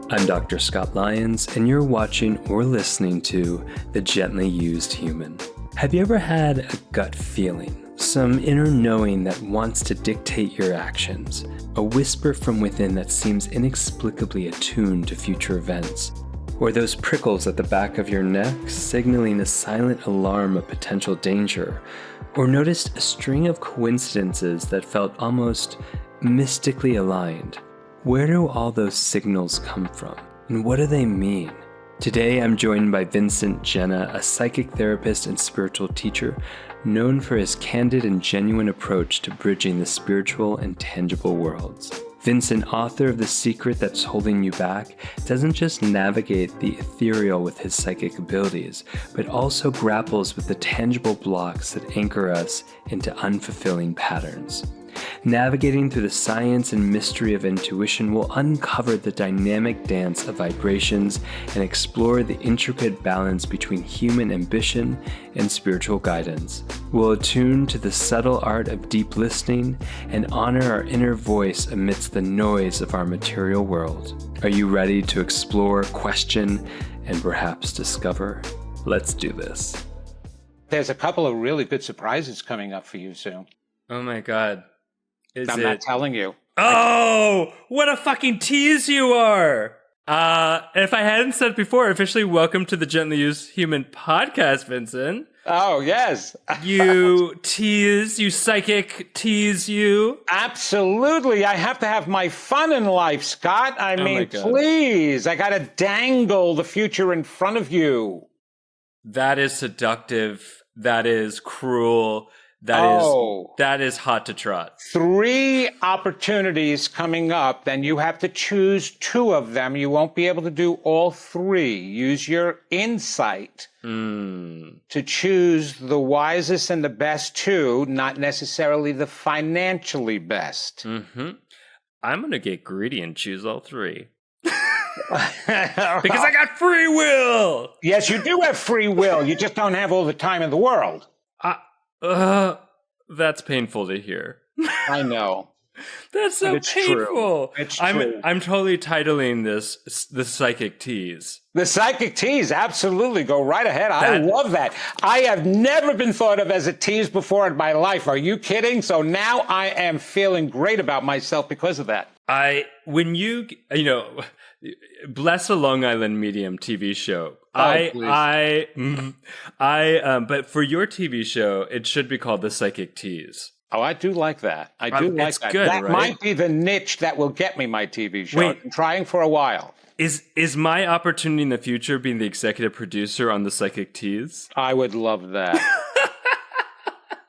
I'm Dr. Scott Lyons, and you're watching or listening to The Gently Used Human. Have you ever had a gut feeling, some inner knowing that wants to dictate your actions, a whisper from within that seems inexplicably attuned to future events, or those prickles at the back of your neck signaling a silent alarm of potential danger, or noticed a string of coincidences that felt almost mystically aligned? Where do all those signals come from, and what do they mean? Today I'm joined by Vincent Genna, a psychic therapist and spiritual teacher known for his candid and genuine approach to bridging the spiritual and tangible worlds. Vincent, author of The Secret That's Holding You Back, doesn't just navigate the ethereal with his psychic abilities, but also grapples with the tangible blocks that anchor us into unfulfilling patterns. Navigating through the science and mystery of intuition will uncover the dynamic dance of vibrations and explore the intricate balance between human ambition and spiritual guidance. We'll attune to the subtle art of deep listening and honor our inner voice amidst the noise of our material world. Are you ready to explore, question, and perhaps discover? Let's do this. There's a couple of really good surprises coming up for you soon. Oh my God. I'm not telling you. Oh, what a fucking tease you are! If I hadn't said it before, officially welcome to the Gently Used Human podcast, Vincent. Oh, yes. You tease, you psychic tease you. Absolutely. I have to have my fun in life, Scott. I mean, please. I got to dangle the future in front of you. That is seductive. That is cruel. That is hot to trot. 3 opportunities coming up, then you have to choose 2 of them. You won't be able to do all 3. Use your insight to choose the wisest and the best 2, not necessarily the financially best. Mm-hmm. I'm going to get greedy and choose all 3. Because I got free will! Yes, you do have free will. You just don't have all the time in the world. That's painful to hear. I know. That's so painful. True. It's true. I'm totally titling this the psychic tease. The psychic tease, absolutely. Go right ahead. I love that. I have never been thought of as a tease before in my life. Are you kidding? So now I am feeling great about myself because of that. Bless a Long Island Medium TV show. But for your TV show, it should be called The Psychic Tease. Oh, I do like that. I do like that. Good, that right? might be the niche that will get me my TV show. Wait. I've been trying for a while. Is my opportunity in the future being the executive producer on The Psychic Tease? I would love that.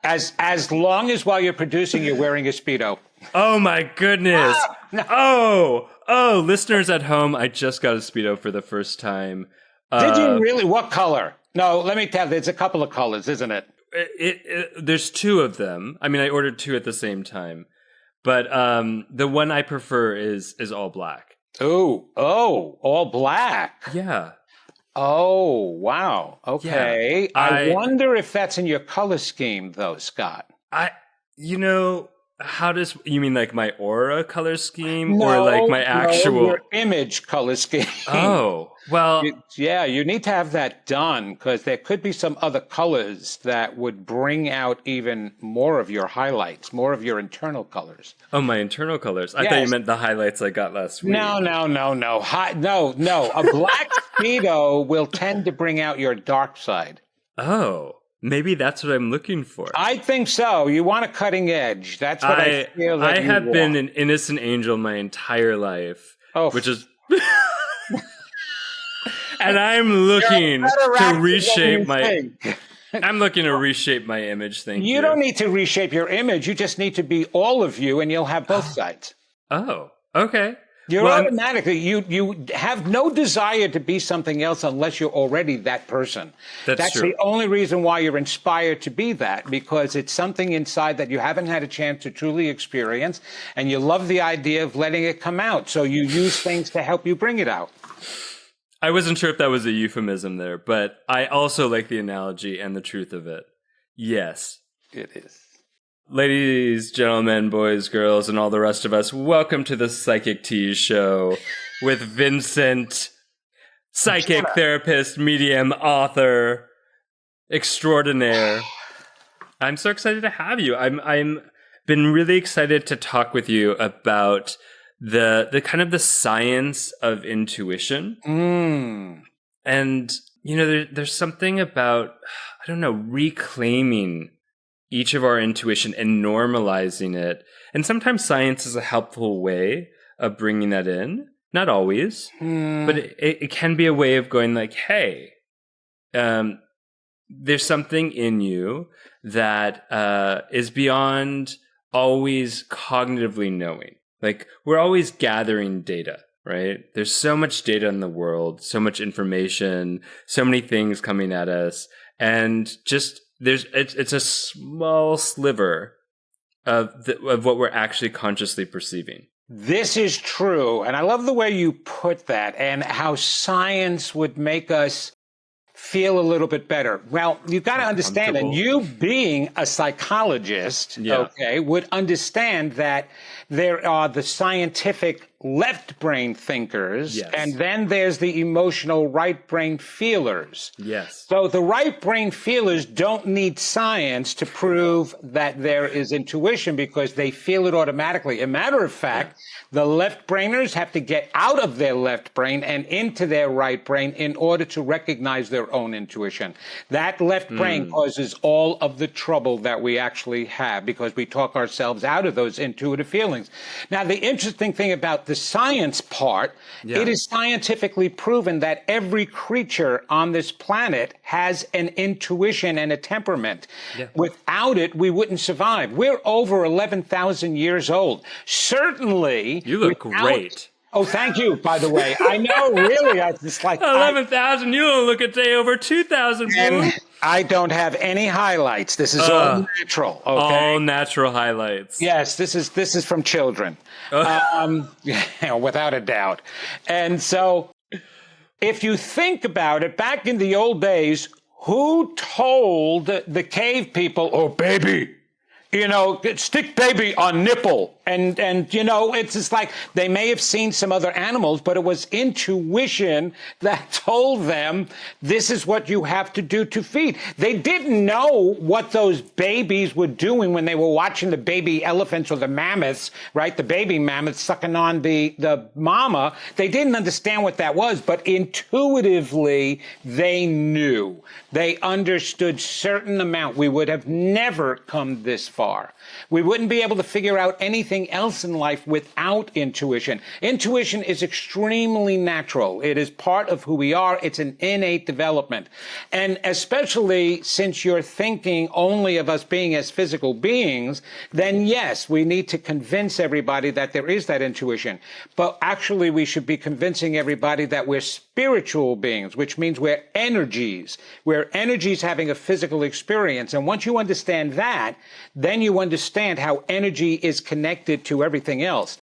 As long as while you're producing, you're wearing a Speedo. Oh my goodness. No. Oh, listeners at home, I just got a Speedo for the first time. Did you really? What color? No, let me tell you, there's a couple of colors, isn't it? There's 2 of them. I mean, I ordered 2 at the same time. But the one I prefer is all black. Oh, all black. Yeah. Oh, wow. Okay. Yeah, I wonder if that's in your color scheme, though, Scott. How does you mean like my aura color scheme or like my actual your image color scheme? Oh, well, you need to have that done because there could be some other colors that would bring out even more of your highlights, more of your internal colors. Oh, my internal colors. I thought you meant the highlights I got last week. No. No. A black Speedo will tend to bring out your dark side. Oh. Maybe that's what I'm looking for. I think so. You want a cutting edge. That's what I feel that I have been an innocent angel my entire life. Which is... And I'm looking to reshape my... I'm looking to reshape my image, thank you. You don't need to reshape your image. You just need to be all of you, and you'll have both sides. Oh, okay. You're automatically, you have no desire to be something else unless you're already that person. That's true. The only reason why you're inspired to be that, because it's something inside that you haven't had a chance to truly experience, and you love the idea of letting it come out. So you use things to help you bring it out. I wasn't sure if that was a euphemism there, but I also like the analogy and the truth of it. Yes. It is. Ladies, gentlemen, boys, girls, and all the rest of us, welcome to the Psychic Tease Show. with Vincent, psychic therapist, medium, author, extraordinaire. I'm so excited to have you. I'm been really excited to talk with you about the kind of the science of intuition. And there's something about, I don't know, reclaiming each of our intuition and normalizing it. And sometimes science is a helpful way of bringing that in. Not always, but it can be a way of going like, hey, there's something in you that is beyond always cognitively knowing. Like, we're always gathering data, right? There's so much data in the world, so much information, so many things coming at us. And just it's a small sliver of what we're actually consciously perceiving. This is true. And I love the way you put that and how science would make us feel a little bit better. Well, you've got to understand, and you being a psychologist, would understand that there are the scientific left brain thinkers, and then there's the emotional right brain feelers. Yes. So the right brain feelers don't need science to prove that there is intuition because they feel it automatically. A matter of fact, the left brainers have to get out of their left brain and into their right brain in order to recognize their own intuition. That left brain causes all of the trouble that we actually have because we talk ourselves out of those intuitive feelings. Now, the interesting thing about the science part, it is scientifically proven that every creature on this planet has an intuition and a temperament. Without it, we wouldn't survive. We're over 11,000 years old. Certainly, you look great. Oh, thank you, by the way. I know, really. I just like 11,000. You don't look a day over 2,000. I don't have any highlights. This is all natural. Okay? All natural highlights. Yes, this is from children, without a doubt. And so, if you think about it, back in the old days, who told the cave people, "Oh, baby, stick baby on nipple"? And it's just like they may have seen some other animals, but it was intuition that told them this is what you have to do to feed. They didn't know what those babies were doing when they were watching the baby elephants or the mammoths, right? The baby mammoths sucking on the mama. They didn't understand what that was, but intuitively they knew. They understood certain amount. We would have never come this far. We wouldn't be able to figure out anything else in life without intuition. Intuition is extremely natural. It is part of who we are. It's an innate development. And especially since you're thinking only of us being as physical beings, then yes, we need to convince everybody that there is that intuition. But actually, we should be convincing everybody that we're spiritual beings, which means we're energies. We're energies having a physical experience. And once you understand that, then you understand how energy is connected to everything else.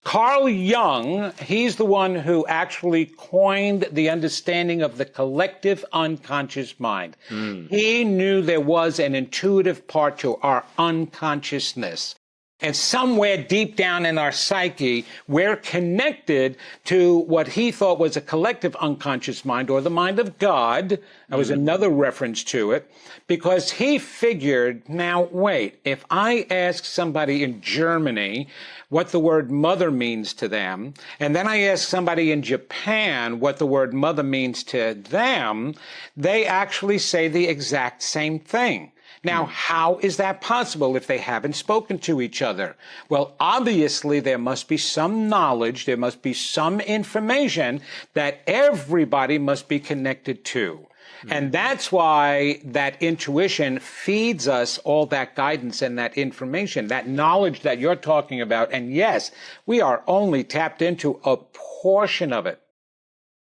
Carl Jung, he's the one who actually coined the understanding of the collective unconscious mind. He knew there was an intuitive part to our unconsciousness. And somewhere deep down in our psyche, we're connected to what he thought was a collective unconscious mind, or the mind of God. That was another reference to it, because he figured, now wait, if I ask somebody in Germany what the word mother means to them, and then I ask somebody in Japan what the word mother means to them, they actually say the exact same thing. Now, how is that possible if they haven't spoken to each other? Well, obviously, there must be some knowledge, there must be some information that everybody must be connected to. And that's why that intuition feeds us all that guidance and that information, that knowledge that you're talking about. And yes, we are only tapped into a portion of it.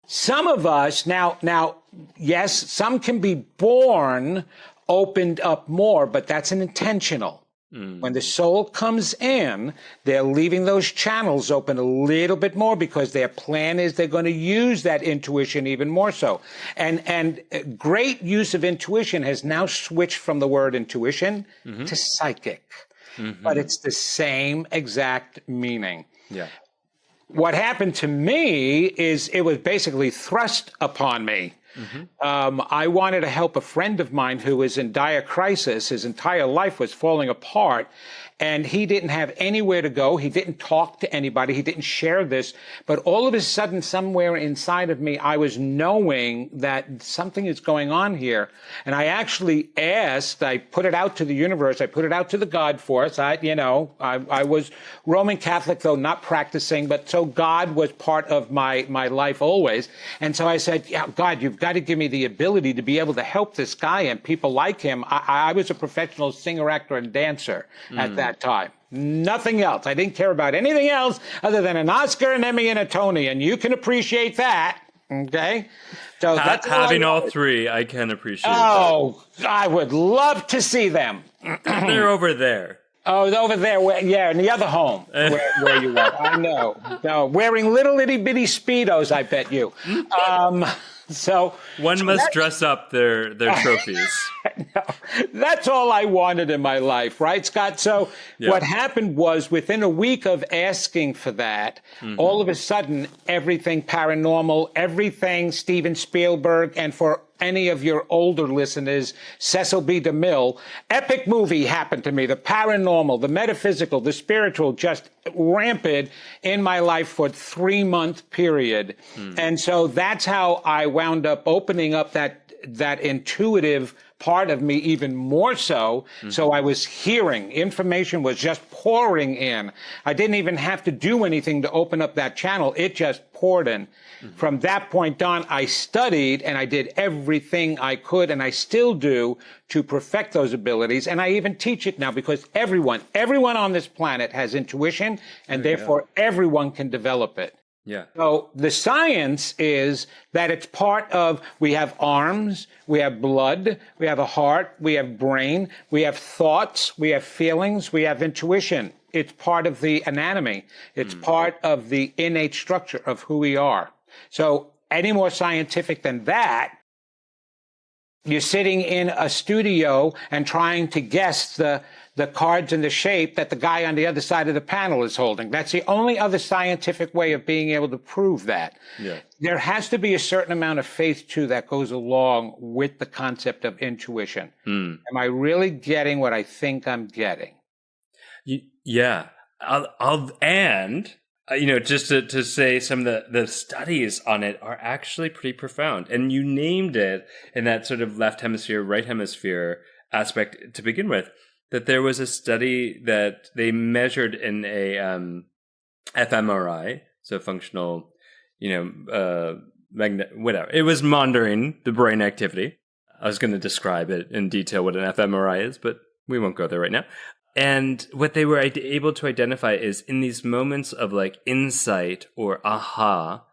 Some of us, now, yes, some can be born opened up more, but that's an intentional. When the soul comes in, they're leaving those channels open a little bit more because their plan is they're going to use that intuition even more so. And great use of intuition has now switched from the word intuition to psychic. But it's the same exact meaning. what happened to me is it was basically thrust upon me. I wanted to help a friend of mine who was in dire crisis. His entire life was falling apart, and he didn't have anywhere to go. He didn't talk to anybody. He didn't share this. But all of a sudden, somewhere inside of me, I was knowing that something is going on here. And I actually asked, I put it out to the universe. I put it out to the God force. I was Roman Catholic, though not practicing, but so God was part of my life always. And so I said, yeah, God, you've got to give me the ability to be able to help this guy and people like him. I was a professional singer, actor, and dancer at that time. Nothing else. I didn't care about anything else other than an Oscar, an Emmy, and a Tony, and you can appreciate that. Okay, so that's having all three. I can appreciate. Oh, that. I would love to see them. They're over there. Oh, over there, in the other home where you were. I know. No, wearing little itty bitty Speedos, I bet you. So one must dress up their trophies. No, that's all I wanted in my life, right, Scott? So what happened was within a week of asking for that, all of a sudden, everything paranormal, everything Steven Spielberg, and for any of your older listeners, Cecil B. DeMille, epic movie happened to me. The paranormal, the metaphysical, the spiritual, just rampant in my life for a 3-month period. And so that's how I wound up opening up that intuitive part of me even more so. So I was hearing, information was just pouring in. I didn't even have to do anything to open up that channel. It just poured in. From that point on, I studied and I did everything I could, and I still do, to perfect those abilities. And I even teach it now because everyone on this planet has intuition, and therefore everyone can develop it. Yeah. So the science is that it's part of, we have arms, we have blood, we have a heart, we have brain, we have thoughts, we have feelings, we have intuition. It's part of the anatomy. It's part of the innate structure of who we are. So any more scientific than that, you're sitting in a studio and trying to guess the cards and the shape that the guy on the other side of the panel is holding. That's the only other scientific way of being able to prove that. Yeah. There has to be a certain amount of faith, too, that goes along with the concept of intuition. Am I really getting what I think I'm getting? Yeah. Just to say some of the studies on it are actually pretty profound. And you named it in that sort of left hemisphere, right hemisphere aspect to begin with, that there was a study that they measured in a fMRI, so functional, whatever. It was monitoring the brain activity. I was going to describe it in detail what an fMRI is, but we won't go there right now. And what they were able to identify is in these moments of like insight or aha,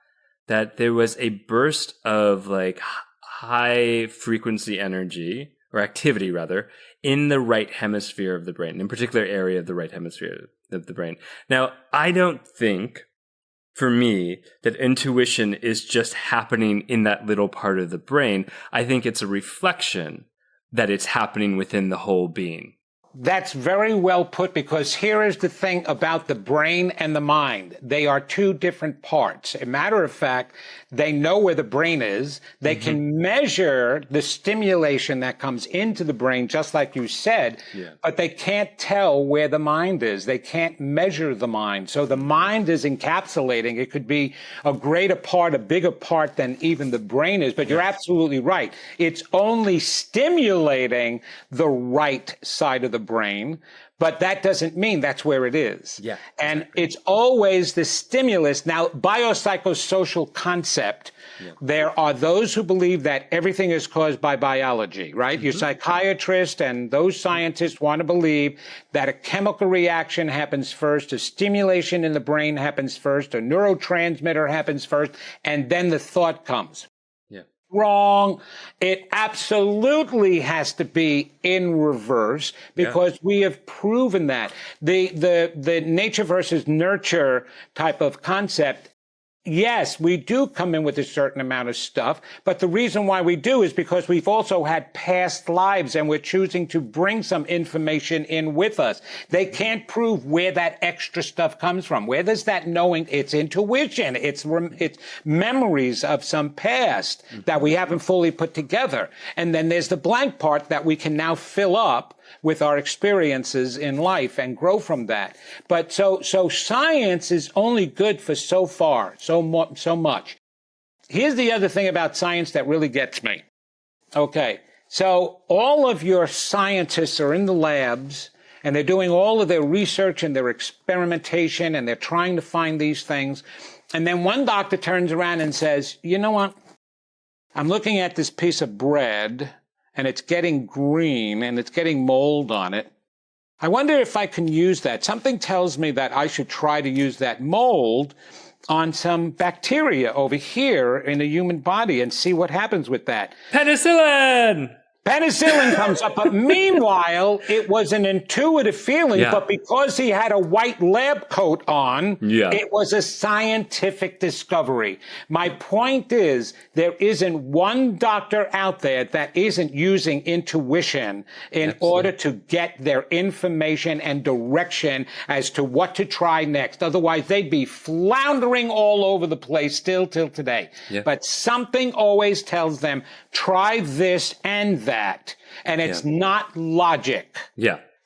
that there was a burst of like high frequency energy or activity rather in the right hemisphere of the brain, in particular area of the right hemisphere of the brain. Now, I don't think for me that intuition is just happening in that little part of the brain. I think it's a reflection that it's happening within the whole being. That's very well put, because here is the thing about the brain and the mind. They are two different parts. As a matter of fact, they know where the brain is. They can measure the stimulation that comes into the brain, just like you said, but they can't tell where the mind is. They can't measure the mind. So the mind is encapsulating. It could be a greater part, a bigger part than even the brain is. But you're absolutely right. It's only stimulating the right side of the brain, but that doesn't mean that's where it is. Yeah, and exactly. It's always the stimulus. Now, biopsychosocial concept, there are those who believe that everything is caused by biology, right? Your psychiatrist and those scientists want to believe that a chemical reaction happens first, a stimulation in the brain happens first, a neurotransmitter happens first, and then the thought comes. Wrong. It absolutely has to be in reverse, because we have proven that. The nature versus nurture type of concept yes, we do come in with a certain amount of stuff, but the reason why we do is because we've also had past lives and we're choosing to bring some information in with us. They can't prove where that extra stuff comes from. Where does that knowing? It's intuition. It's memories of some past that we haven't fully put together. And then there's the blank part that we can now fill up with our experiences in life and grow from that. But so science is only good for so far, so much. Here's the other thing about science that really gets me. Okay, so all of your scientists are in the labs and they're doing all of their research and their experimentation and they're trying to find these things. And then one doctor turns around and says, you know what? I'm looking at this piece of bread and it's getting green and it's getting mold on it. I wonder if I can use that. Something tells me that I should try to use that mold on some bacteria over here in the human body and see what happens with that. Penicillin! Penicillin comes up, but meanwhile, it was an intuitive feeling, but because he had a white lab coat on, it was a scientific discovery. My point is, there isn't one doctor out there that isn't using intuition in order to get their information and direction as to what to try next. Otherwise, they'd be floundering all over the place still till today. But something always tells them, try this and that. And it's not logic.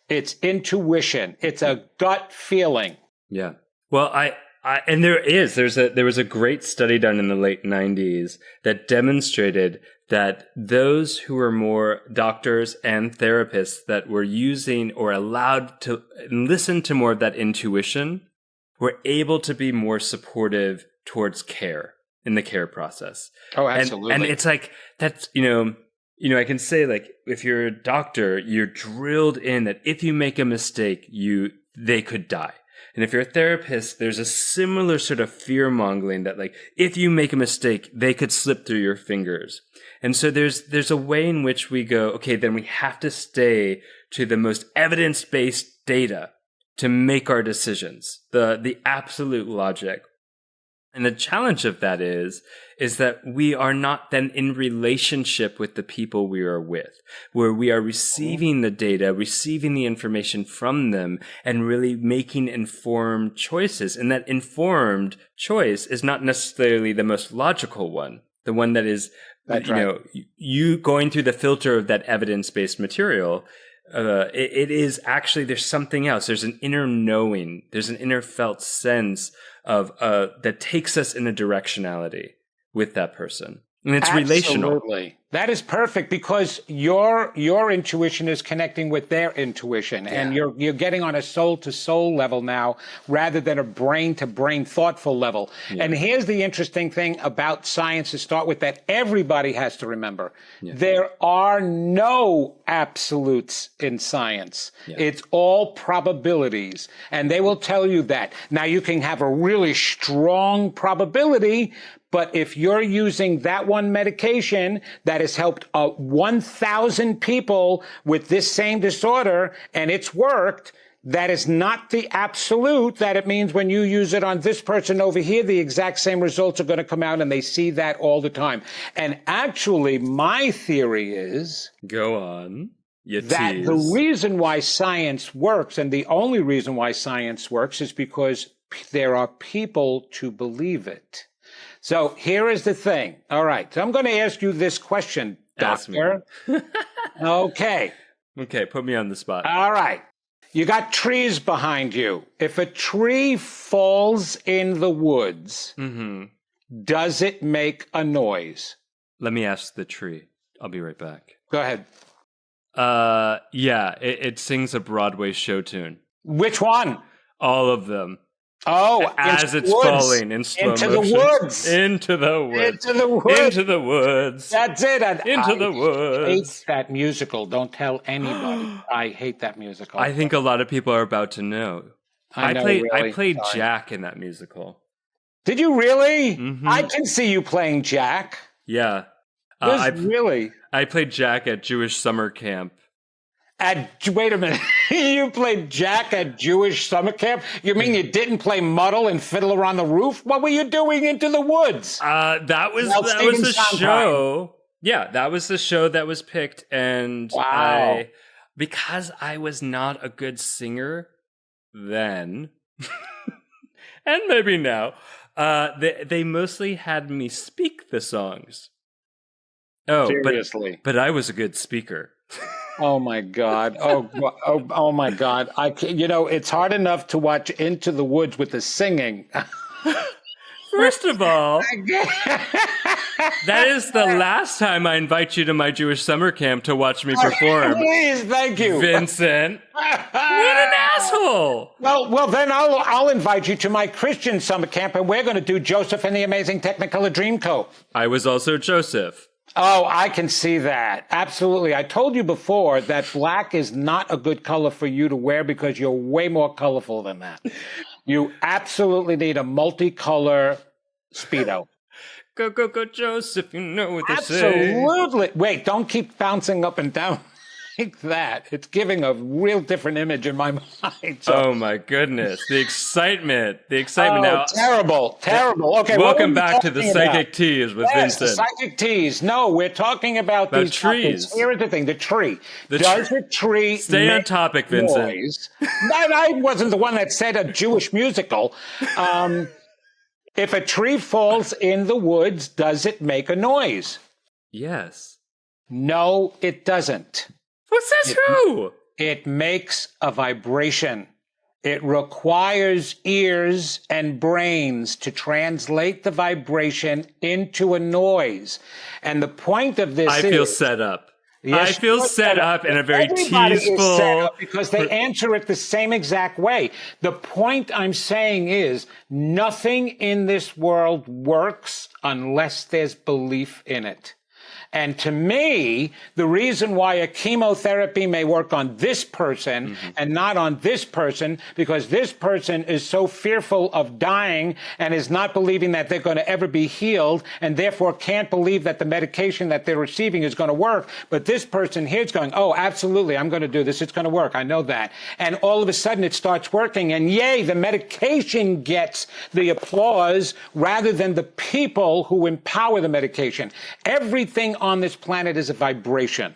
It's intuition. It's a gut feeling. Well, and there was a great study done in the late 90s that demonstrated that those who were more doctors and therapists that were using or allowed to listen to more of that intuition were able to be more supportive towards care in the care process. Oh, absolutely. And it's like, that's, I can say, like, if you're a doctor, you're drilled in that if you make a mistake, they could die. And if you're a therapist, there's a similar sort of fear-mongering that, like, if you make a mistake, they could slip through your fingers. And so there's a way in which we go, okay, then we have to stay to the most evidence-based data to make our decisions, the absolute logic. And the challenge of that is that we are not then in relationship with the people we are with, where we are receiving the data, receiving the information from them, and really making informed choices. And that informed choice is not necessarily the most logical one, the one that is, you going through the filter of that evidence-based material. It is actually, there's something else. There's an inner knowing. There's an inner felt sense of that takes us in a directionality with that person. And it's relational. Absolutely. That is perfect because your intuition is connecting with their intuition and you're getting on a soul to soul level now rather than a brain to brain thoughtful level. And here's the interesting thing about science to start with that everybody has to remember. There are no absolutes in science. It's all probabilities. And they will tell you that. Now you can have a really strong probability, but if you're using that one medication that has helped 1,000 people with this same disorder and it's worked, that is not the absolute, that it means when you use it on this person over here, the exact same results are going to come out and they see that all the time. And actually, my theory is... Go on. That the reason why science works, and the only reason why science works, is because there are people to believe it. So here is the thing. All right. So I'm going to ask you this question, Doctor. Okay. Okay. Put me on the spot. All right. You got trees behind you. If a tree falls in the woods, does it make a noise? Let me ask the tree. I'll be right back. Go ahead. Yeah. It sings a Broadway show tune. Which one? All of them. Oh, as it's falling in slow motion. The woods. Into the woods. Into the woods. Into the woods. That's it. Into the woods. I hate that musical. Don't tell anybody. I hate that musical. I think a lot of people are about to know. I played Jack in that musical. Did you really? I can see you playing Jack. Yeah. Really? I played Jack at Jewish summer camp. Wait a minute. You played Jack at Jewish summer camp? You mean you didn't play Muddle and Fiddler on the Roof? What were you doing into the woods? That was the show. Yeah, that was the show that was picked. And wow. Because I was not a good singer then, and maybe now, they mostly had me speak the songs. Oh, seriously? But I was a good speaker. Oh my God! Oh my God! It's hard enough to watch Into the Woods with the singing. First of all, that is the last time I invite you to my Jewish summer camp to watch me perform. Please, thank you, Vincent. What an asshole! Well, then I'll invite you to my Christian summer camp, and we're going to do Joseph and the Amazing Technicolor Dreamcoat. I was also Joseph. Oh, I can see that. Absolutely. I told you before that black is not a good color for you to wear because you're way more colorful than that. You absolutely need a multicolor Speedo. Go, Joseph, you know what they say. Absolutely. Wait, don't keep bouncing up and down like that. It's giving a real different image in my mind. So. Oh, my goodness. The excitement. Now. Terrible. Okay. Welcome back to the Psychic Tease with Vincent. The Psychic Tease. No, we're talking about these trees. Topics. Here is the thing. The tree. Does a tree Stay on topic, Vincent. Noise? I wasn't the one that said a Jewish musical. If a tree falls in the woods, does it make a noise? Yes. No, it doesn't. What's that true? It makes a vibration. It requires ears and brains to translate the vibration into a noise. And the point of this I feel set up. Yes, I feel set up in a very teaseful... because they answer it the same exact way. The point I'm saying is nothing in this world works unless there's belief in it. And to me, the reason why a chemotherapy may work on this person and not on this person, because this person is so fearful of dying and is not believing that they're going to ever be healed and therefore can't believe that the medication that they're receiving is going to work. But this person here is going, oh, absolutely, I'm going to do this. It's going to work. I know that. And all of a sudden it starts working. And yay, the medication gets the applause rather than the people who empower the medication. Everything on this planet is a vibration.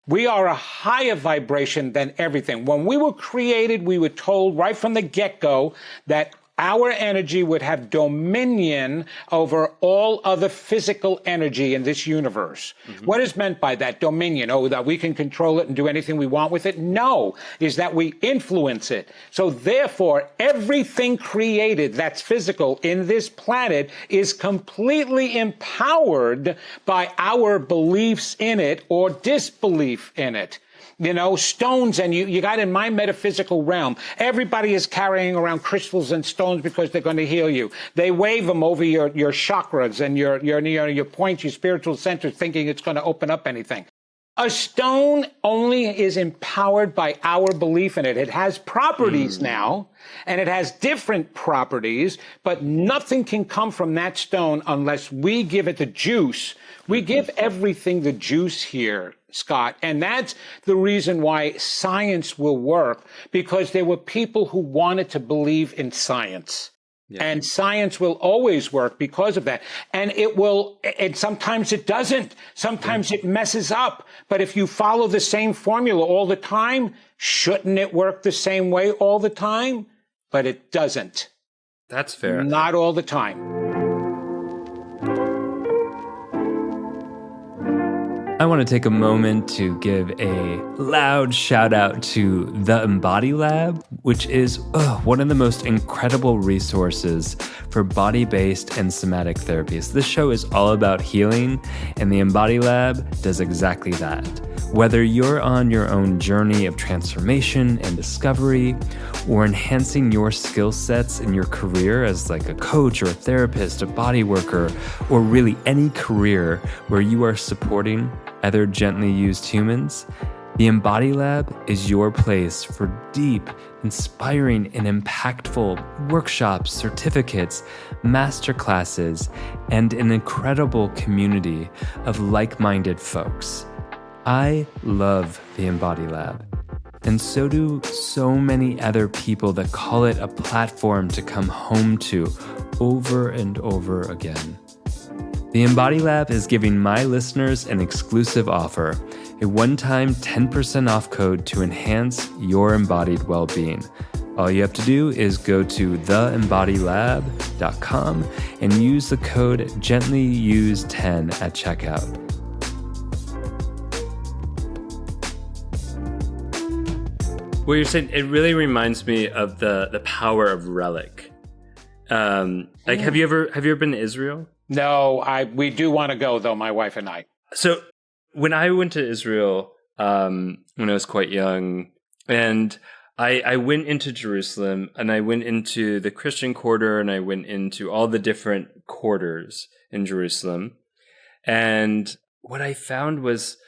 We are a higher vibration than everything. When we were created, we were told right from the get-go that our energy would have dominion over all other physical energy in this universe. What is meant by that dominion? Oh, that we can control it and do anything we want with it? No, is that we influence it. So therefore, everything created that's physical in this planet is completely empowered by our beliefs in it or disbelief in it. You know, stones, and you got in my metaphysical realm, everybody is carrying around crystals and stones because they're going to heal you. They wave them over your chakras and your points, your spiritual centers, thinking it's going to open up anything. A stone only is empowered by our belief in it. It has properties now, and it has different properties, but nothing can come from that stone unless we give it the juice. We give everything the juice here, Scott, and that's the reason why science will work, because there were people who wanted to believe in science. Yeah. And science will always work because of that. And it will, and sometimes it doesn't. Sometimes it messes up. But if you follow the same formula all the time, shouldn't it work the same way all the time? But it doesn't. That's fair. Not all the time. I want to take a moment to give a loud shout out to the Embody Lab, which is one of the most incredible resources for body-based and somatic therapies. This show is all about healing, and the Embody Lab does exactly that. Whether you're on your own journey of transformation and discovery, or enhancing your skill sets in your career as like a coach or a therapist, a body worker, or really any career where you are supporting other gently used humans, the Embody Lab is your place for deep, inspiring, and impactful workshops, certificates, masterclasses, and an incredible community of like-minded folks. I love the Embody Lab. And so do so many other people that call it a platform to come home to over and over again. The Embody Lab is giving my listeners an exclusive offer, a one-time 10% off code to enhance your embodied well-being. All you have to do is go to theembodylab.com and use the code GentlyUse10 at checkout. Well, you're saying it really reminds me of the power of relic. Have you ever been to Israel? No, we do want to go though, my wife and I. So when I went to Israel when I was quite young, and I went into Jerusalem, and I went into the Christian quarter, and I went into all the different quarters in Jerusalem, and what I found was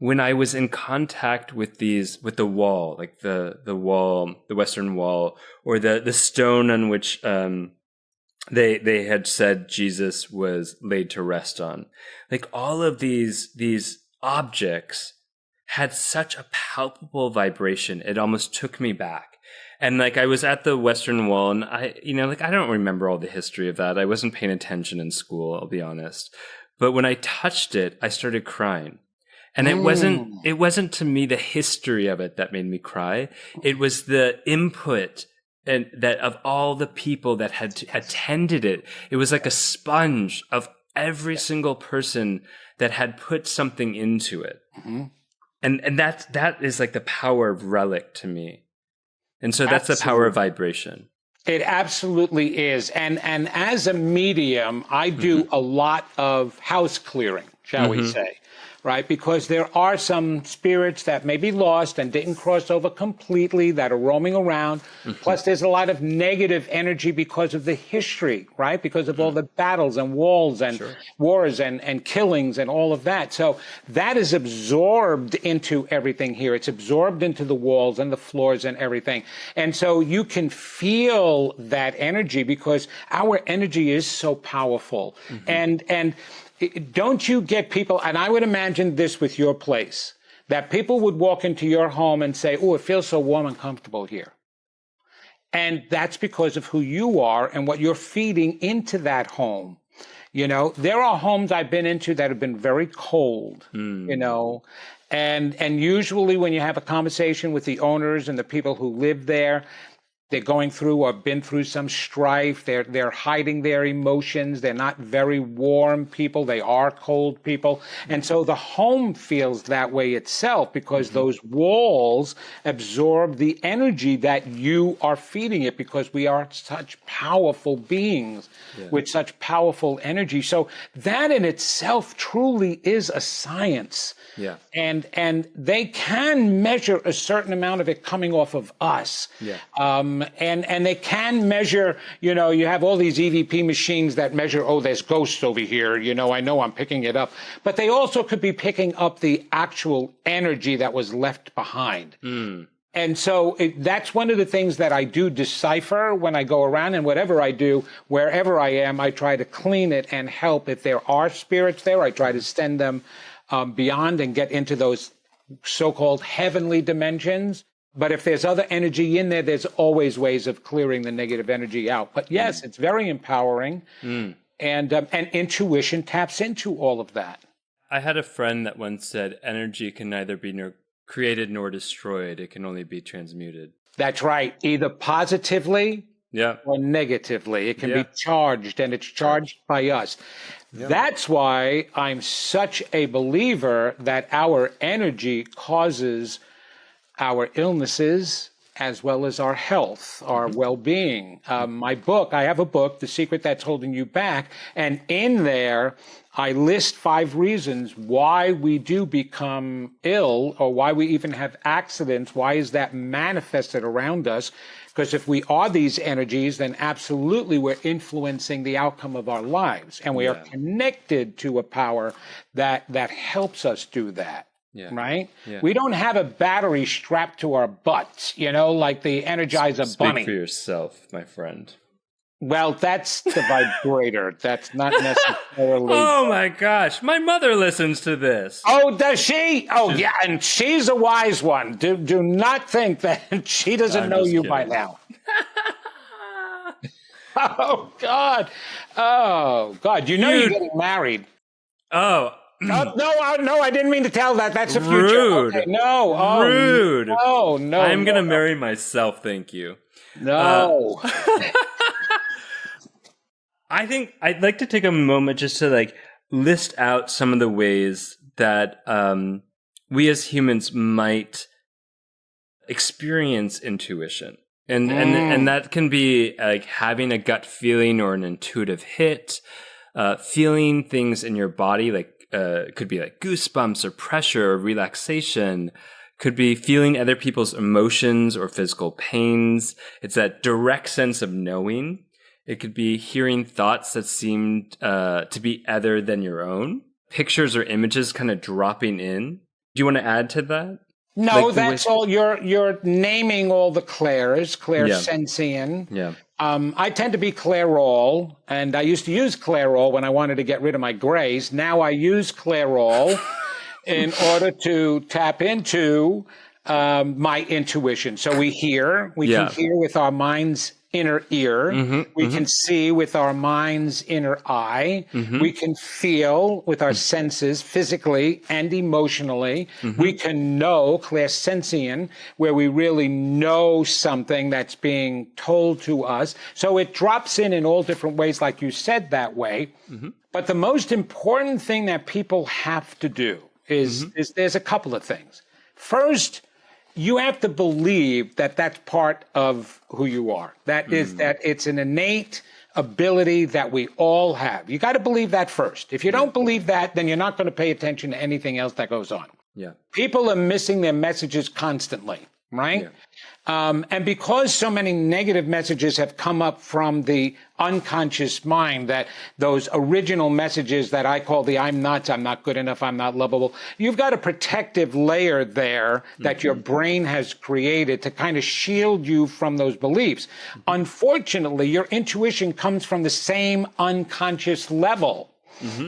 when I was in contact with the wall, like the wall, the Western Wall, or the stone on which they had said Jesus was laid to rest on. Like all of these objects had such a palpable vibration. It almost took me back. And like I was at the Western Wall, and I don't remember all the history of that. I wasn't paying attention in school, I'll be honest. But when I touched it, I started crying. And it wasn't to me the history of it that made me cry. It was the input and that of all the people that had attended it. It was like a sponge of every single person that had put something into it. Mm-hmm. And that is like the power of relic to me. And so that's the power of vibration. It absolutely is. And as a medium, I do a lot of house clearing, shall we say. Right? Because there are some spirits that may be lost and didn't cross over completely that are roaming around. Plus, there's a lot of negative energy because of the history, right? Because of all the battles and walls and wars and killings and all of that. So that is absorbed into everything here. It's absorbed into the walls and the floors and everything. And so you can feel that energy because our energy is so powerful. And don't you get people, and I would imagine this with your place, that people would walk into your home and say, oh, it feels so warm and comfortable here. And that's because of who you are and what you're feeding into that home. You know, there are homes I've been into that have been very cold, you know, and usually when you have a conversation with the owners and the people who live there, they're going through or been through some strife. They're hiding their emotions. They're not very warm people. They are cold people. And so the home feels that way itself because those walls absorb the energy that you are feeding it because we are such powerful beings with such powerful energy. So that in itself truly is a science. Yeah. And they can measure a certain amount of it coming off of us. Yeah. And they can measure, you know, you have all these EVP machines that measure, oh, there's ghosts over here. You know I'm picking it up. But they also could be picking up the actual energy that was left behind. And so that's one of the things that I do decipher when I go around, and whatever I do, wherever I am, I try to clean it and help. If there are spirits there, I try to send them beyond and get into those so-called heavenly dimensions. But if there's other energy in there, there's always ways of clearing the negative energy out. But yes, it's very empowering. And intuition taps into all of that. I had a friend that once said, energy can neither be created nor destroyed. It can only be transmuted. That's right. Either positively or negatively. It can be charged, and it's charged by us. That's why I'm such a believer that our energy causes our illnesses as well as our health, our well-being. I have a book, The Secret That's Holding You Back, and in there I list 5 reasons why we do become ill or why we even have accidents. Why is that manifested around us? Because if we are these energies, then absolutely we're influencing the outcome of our lives, and we are connected to a power that helps us do that. Right? Yeah. We don't have a battery strapped to our butts, you know, like the Energizer Bunny. Speak for yourself, my friend. Well, that's the vibrator. That's not necessarily. Oh my gosh, my mother listens to this. Oh, does she? Oh, yeah, and she's a wise one. Do not think that she doesn't know you by now. Oh God! Oh God! You know you're getting married. Oh. No, I didn't mean to tell that. That's the future. Rude. Okay, no. Oh, rude. No. I'm going to marry myself, thank you. No. I think I'd like to take a moment just to like list out some of the ways that we as humans might experience intuition. And that can be like having a gut feeling or an intuitive hit, feeling things in your body, like could be like goosebumps or pressure or relaxation, could be feeling other people's emotions or physical pains. It's that direct sense of knowing. It could be hearing thoughts that seemed to be other than your own, pictures or images kind of dropping in. Do you want to add to that? No, like that's all. You're naming all the clairs, clairsentient. Yeah. I tend to be clairol, and I used to use clairol when I wanted to get rid of my grays. Now I use clairol in order to tap into my intuition. So we can hear with our mind's inner ear. We can see with our mind's inner eye. We can feel with our senses physically and emotionally. We can know, clairsentient, where we really know something that's being told to us. So it drops in all different ways, like you said, that way. But the most important thing that people have to do is there's a couple of things. First, you have to believe that that's part of who you are. That is that it's an innate ability that we all have. You got to believe that first. If you don't believe that, then you're not going to pay attention to anything else that goes on. Yeah. People are missing their messages constantly, right? Yeah. And because so many negative messages have come up from the unconscious mind, that those original messages that I call the I'm nuts, I'm not good enough, I'm not lovable, you've got a protective layer there that your brain has created to kind of shield you from those beliefs. Unfortunately, your intuition comes from the same unconscious level.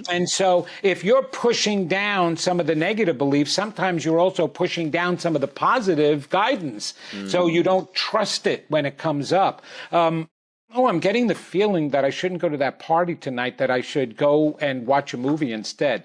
And so if you're pushing down some of the negative beliefs, sometimes you're also pushing down some of the positive guidance. So you don't trust it when it comes up. I'm getting the feeling that I shouldn't go to that party tonight, that I should go and watch a movie instead.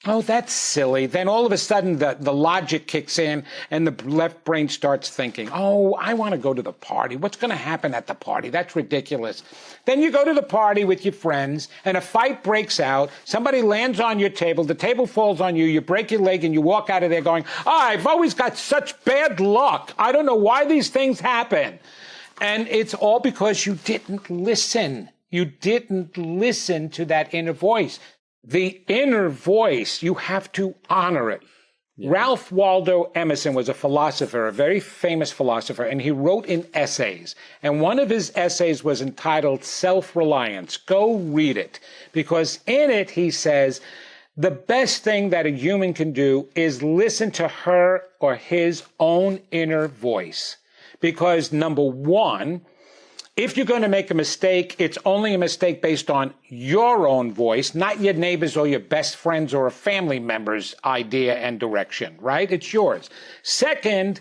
Oh, that's silly. Then all of a sudden the logic kicks in and the left brain starts thinking, oh, I want to go to the party. What's going to happen at the party? That's ridiculous. Then you go to the party with your friends and a fight breaks out. Somebody lands on your table. The table falls on you. You break your leg and you walk out of there going, I've always got such bad luck. I don't know why these things happen. And it's all because you didn't listen. You didn't listen to that inner voice. The inner voice, you have to honor it. Yeah. Ralph Waldo Emerson was a philosopher, a very famous philosopher, and he wrote in essays. And one of his essays was entitled Self-Reliance. Go read it, because in it he says, the best thing that a human can do is listen to her or his own inner voice. Because number one, if you're going to make a mistake, it's only a mistake based on your own voice, not your neighbor's or your best friend's or a family member's idea and direction, right? It's yours. Second,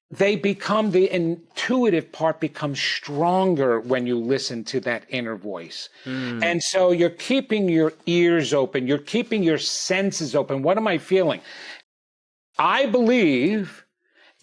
the intuitive part becomes stronger when you listen to that inner voice. And so you're keeping your ears open. You're keeping your senses open. What am I feeling? I believe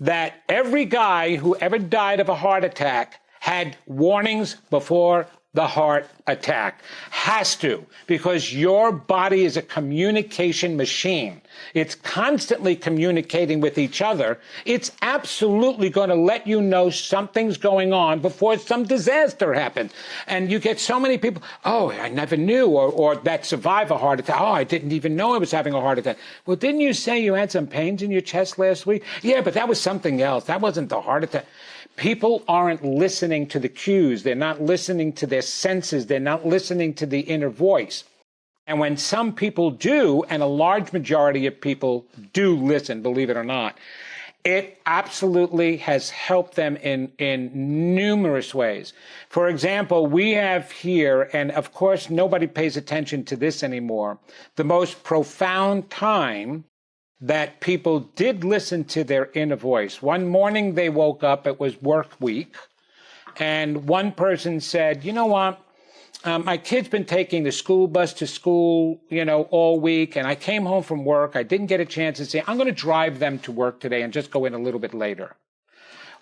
that every guy who ever died of a heart attack had warnings before the heart attack. Has to, because your body is a communication machine. It's constantly communicating with each other. It's absolutely going to let you know something's going on before some disaster happens. And you get so many people, oh, I never knew, or that survive a heart attack. Oh, I didn't even know I was having a heart attack. Well, didn't you say you had some pains in your chest last week? Yeah, but that was something else. That wasn't the heart attack. People aren't listening to the cues. They're not listening to their senses. They're not listening to the inner voice. And when some people do, and a large majority of people do listen, believe it or not, It absolutely has helped them in numerous ways. For example, we have here, and of course nobody pays attention to this anymore, the most profound time that people did listen to their inner voice. One morning they woke up, it was work week, and one person said, you know what? My kid's been taking the school bus to school, all week, and I came home from work. I didn't get a chance to say, I'm going to drive them to work today and just go in a little bit later.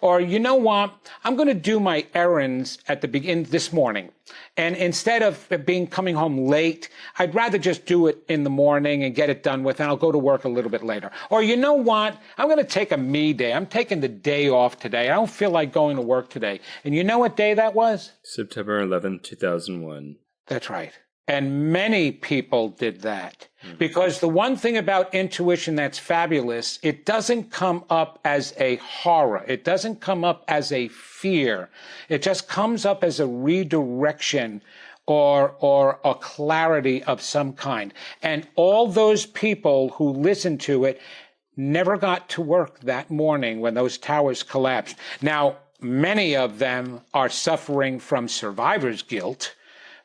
Or, you know what? I'm going to do my errands at the beginning this morning. And instead of coming home late, I'd rather just do it in the morning and get it done with, and I'll go to work a little bit later. Or, you know what? I'm going to take a me day. I'm taking the day off today. I don't feel like going to work today. And you know what day that was? September 11th, 2001. That's right. And many people did that. Because the one thing about intuition that's fabulous, it doesn't come up as a horror. It doesn't come up as a fear. It just comes up as a redirection or a clarity of some kind. And all those people who listened to it never got to work that morning when those towers collapsed. Now, many of them are suffering from survivor's guilt,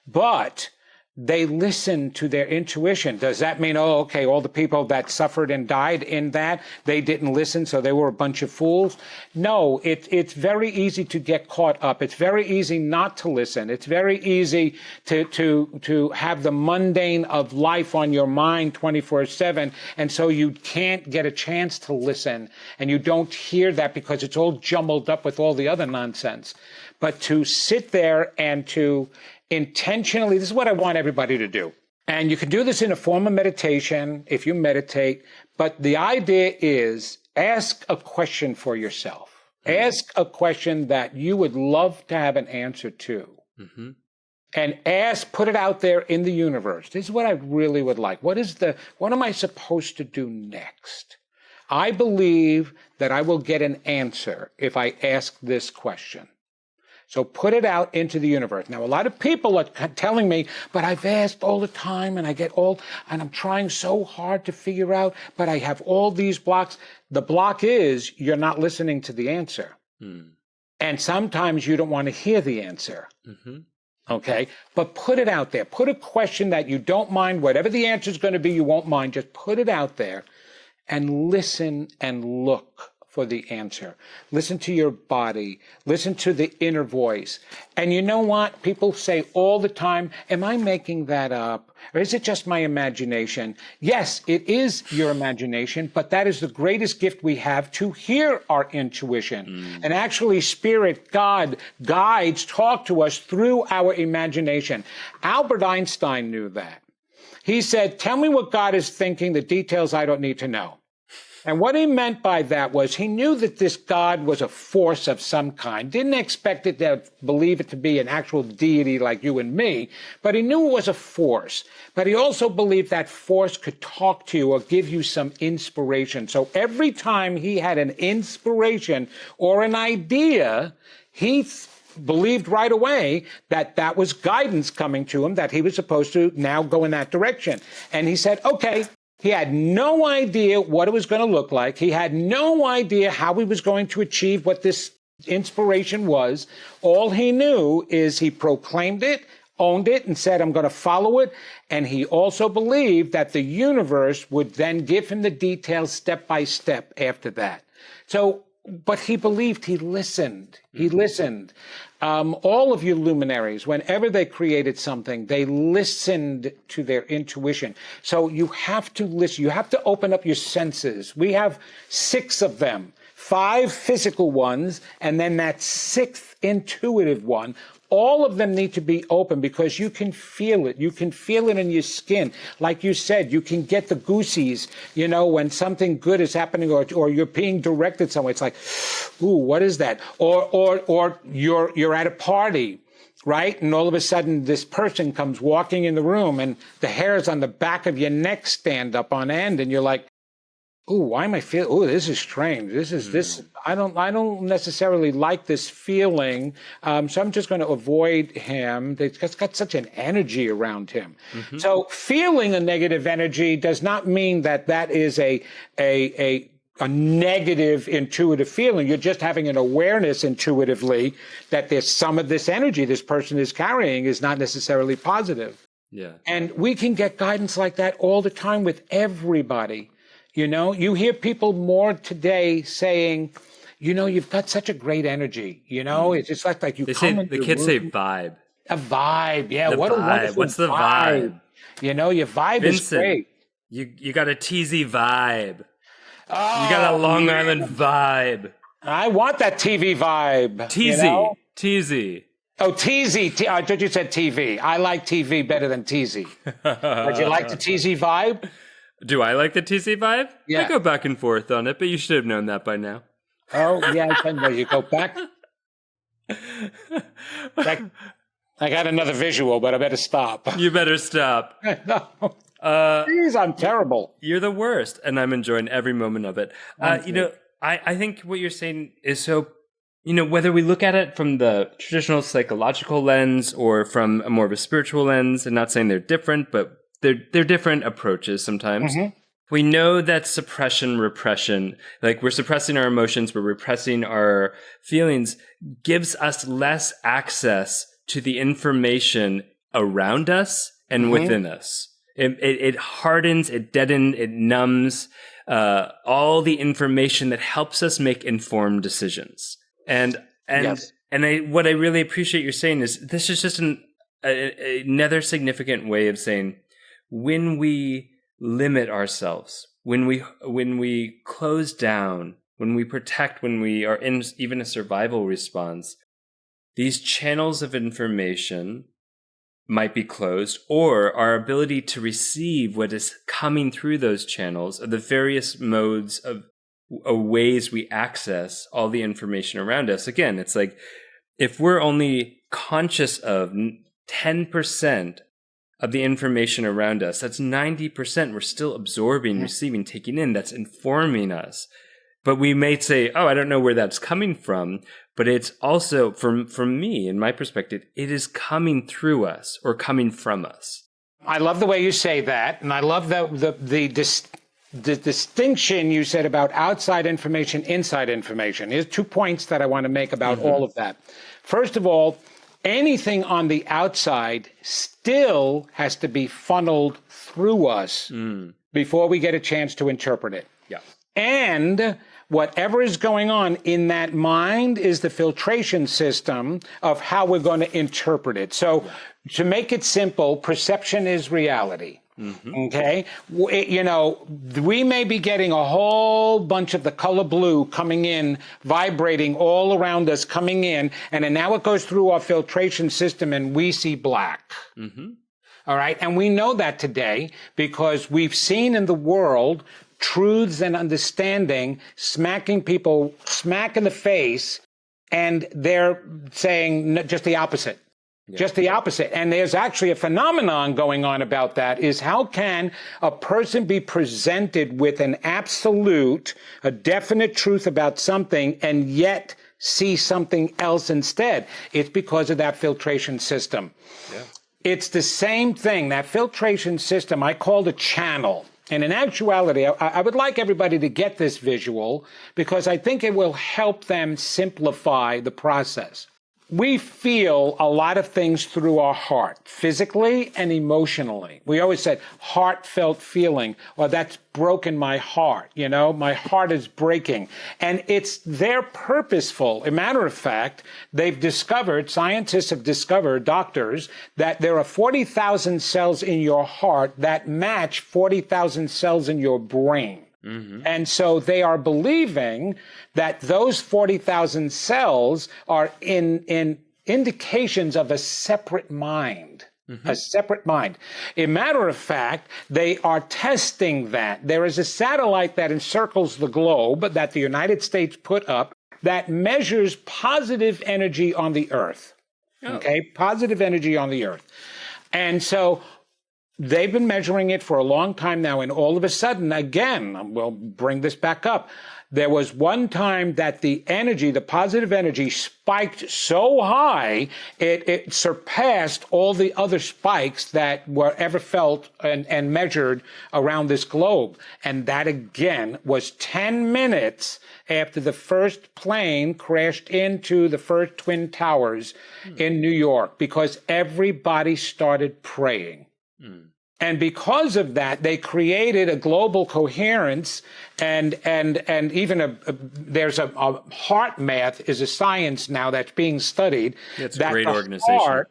but they listened to their intuition. Does that mean, all the people that suffered and died in that, they didn't listen, so they were a bunch of fools? No, it's very easy to get caught up. It's very easy not to listen. It's very easy to have the mundane of life on your mind 24/7, and so you can't get a chance to listen, and you don't hear that because it's all jumbled up with all the other nonsense. But to sit there and to intentionally, this is what I want everybody to do. And you can do this in a form of meditation if you meditate. But the idea is ask a question for yourself. Ask a question that you would love to have an answer to. Mm-hmm. And put it out there in the universe. This is what I really would like. What am I supposed to do next? I believe that I will get an answer if I ask this question. So put it out into the universe. Now, a lot of people are telling me, but I've asked all the time and and I'm trying so hard to figure out, but I have all these blocks. The block is you're not listening to the answer. And sometimes you don't want to hear the answer. Mm-hmm. Okay? But put it out there. Put a question that you don't mind, whatever the answer is going to be, you won't mind. Just put it out there and listen and look for the answer. Listen to your body. Listen to the inner voice. And you know what? People say all the time, am I making that up? Or is it just my imagination? Yes, it is your imagination, but that is the greatest gift we have, to hear our intuition. And actually, Spirit, God, guides, talk to us through our imagination. Albert Einstein knew that. He said, tell me what God is thinking, the details I don't need to know. And what he meant by that was he knew that this God was a force of some kind. Didn't expect it to believe it to be an actual deity like you and me, but he knew it was a force. But he also believed that force could talk to you or give you some inspiration. So every time he had an inspiration or an idea, he believed right away that that was guidance coming to him, that he was supposed to now go in that direction. And he said, okay. He had no idea what it was going to look like. He had no idea how he was going to achieve what this inspiration was. All he knew is he proclaimed it, owned it, and said, I'm going to follow it. And he also believed that the universe would then give him the details step by step after that. But he believed, he listened. He listened. All of you luminaries, whenever they created something, they listened to their intuition. So you have to listen. You have to open up your senses. We have 6 of them, 5 physical ones, and then that 6th intuitive one. All of them need to be open because you can feel it. You can feel it in your skin. Like you said, you can get the goosies, when something good is happening or you're being directed somewhere. It's like, ooh, what is that? Or you're at a party, right? And all of a sudden this person comes walking in the room and the hairs on the back of your neck stand up on end and you're like, ooh, why am I feeling? Ooh, this is strange. This. I don't necessarily like this feeling, so I'm just going to avoid him. It's got such an energy around him. Mm-hmm. So feeling a negative energy does not mean that is a a negative intuitive feeling. You're just having an awareness intuitively that there's some of this energy this person is carrying is not necessarily positive. Yeah. And we can get guidance like that all the time with everybody. You know, you hear people more today saying, you know, you've got such a great energy. You know, it's just like you come in the kids say vibe. A vibe. Yeah. The what vibe. A wonderful What's the vibe? You know, your vibe Vincent, is great. You got a Teasy vibe. Oh, you got a Long Island vibe. I want that TV vibe. Teasy. You know? Teasy. Oh, Teasy. I thought you said TV. I like TV better than Teasy. Would you like the Teasy vibe? Do I like the Teasy vibe? Yeah. I go back and forth on it, but you should have known that by now. Oh, yeah. I know. You go back. I got another visual, but I better stop. You better stop. No. Please, I'm terrible. You're the worst, and I'm enjoying every moment of it. You know, I think what you're saying is so, you know, whether we look at it from the traditional psychological lens or from a more of a spiritual lens, and not saying they're different, but they're different approaches sometimes. Mm-hmm. We know that suppression, repression, like we're suppressing our emotions, we're repressing our feelings, gives us less access to the information around us and within us. It hardens, it deadens, it numbs all the information that helps us make informed decisions. And yes. What I really appreciate you're saying is this is just another significant way of saying when we limit ourselves, when we close down, when we protect, when we are in even a survival response, these channels of information might be closed, or our ability to receive what is coming through those channels, the various modes of ways we access all the information around us. Again, it's like if we're only conscious of 10% of the information around us, that's 90% we're still absorbing, receiving, taking in, that's informing us. But we may say, oh, I don't know where that's coming from. But it's also, from me, in my perspective, it is coming through us or coming from us. I love the way you say that. And I love the distinction you said about outside information, inside information. Here's 2 points that I want to make about all of that. First of all, anything on the outside still has to be funneled through us before we get a chance to interpret it. Yeah. And whatever is going on in that mind is the filtration system of how we're going to interpret it. So to make it simple, perception is reality. Okay? You know, we may be getting a whole bunch of the color blue coming in, vibrating all around us, coming in, and then now it goes through our filtration system and we see black. All right? And we know that today because we've seen in the world truths and understanding smacking people smack in the face, and they're saying just the opposite. Just the opposite. And there's actually a phenomenon going on about that is how can a person be presented with an absolute, a definite truth about something and yet see something else instead? It's because of that filtration system. Yeah. It's the same thing. That filtration system I called a channel. And in actuality, I would like everybody to get this visual because I think it will help them simplify the process. We feel a lot of things through our heart, physically and emotionally. We always said heartfelt feeling, or that's broken my heart, you know, my heart is breaking. And they're purposeful. As a matter of fact, scientists have discovered, doctors, that there are 40,000 cells in your heart that match 40,000 cells in your brain. And so they are believing that those 40,000 cells are in indications of a separate mind. A separate mind. A matter of fact, they are testing that. There is a satellite that encircles the globe that the United States put up that measures positive energy on the Earth. Okay, positive energy on the Earth. And so they've been measuring it for a long time now, and all of a sudden, again, we'll bring this back up, There was one time that the energy, the positive energy, spiked so high, it surpassed all the other spikes that were ever felt and measured around this globe. And that, again, was 10 minutes after the first plane crashed into the first Twin Towers in New York, because everybody started praying. And because of that, they created a global coherence, and even there's a heart math is a science now that's being studied. It's a great organization.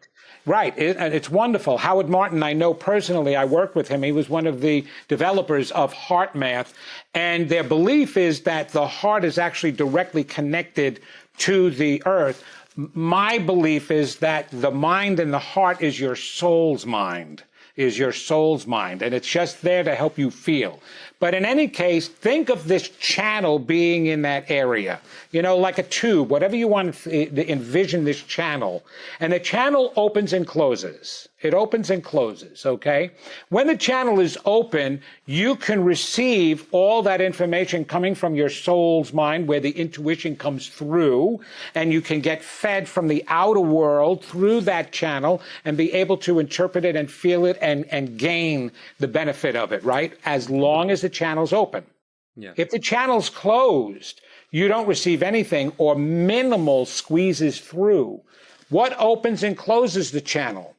Right. It's wonderful. Howard Martin, I know personally, I worked with him. He was one of the developers of heart math. And their belief is that the heart is actually directly connected to the earth. My belief is that the mind and the heart is your soul's mind. And it's just there to help you feel. But in any case, think of this channel being in that area, like a tube, whatever you want to envision this channel. And the channel opens and closes. It opens and closes, okay? When the channel is open, you can receive all that information coming from your soul's mind, where the intuition comes through, and you can get fed from the outer world through that channel and be able to interpret it and feel it and gain the benefit of it, right? As long as the channel's open. Yeah. If the channel's closed, you don't receive anything, or minimal squeezes through. What opens and closes the channel?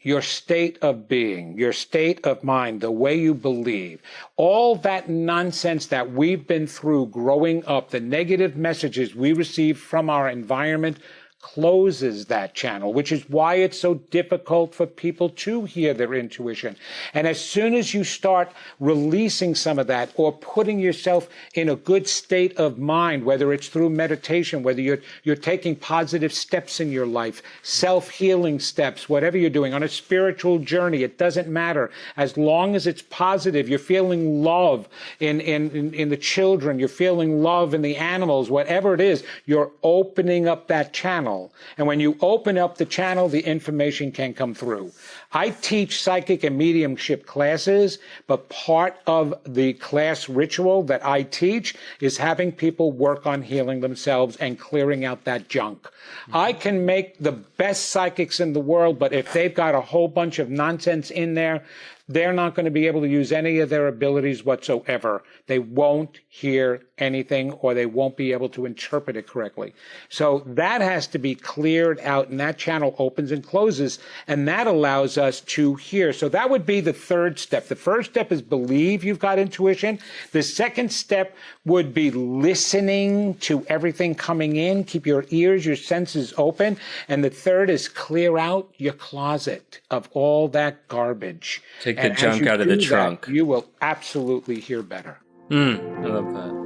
Your state of being, your state of mind, the way you believe, all that nonsense that we've been through growing up, the negative messages we receive from our environment, closes that channel, which is why it's so difficult for people to hear their intuition. And as soon as you start releasing some of that, or putting yourself in a good state of mind, whether it's through meditation, whether you're taking positive steps in your life, self-healing steps, whatever you're doing on a spiritual journey, it doesn't matter. As long as it's positive, you're feeling love in the children, you're feeling love in the animals, whatever it is, you're opening up that channel. And when you open up the channel, the information can come through. I teach psychic and mediumship classes, but part of the class ritual that I teach is having people work on healing themselves and clearing out that junk. I can make the best psychics in the world, but if they've got a whole bunch of nonsense in there, they're not going to be able to use any of their abilities whatsoever. They won't hear anything, or they won't be able to interpret it correctly. So that has to be cleared out, and that channel opens and closes, and that allows us to hear. So that would be the third step. The first step is believe you've got intuition. The second step would be listening to everything coming in. Keep your ears, your senses open. And the third is clear out your closet of all that garbage. Take the junk out of the trunk. You will absolutely hear better. I love that.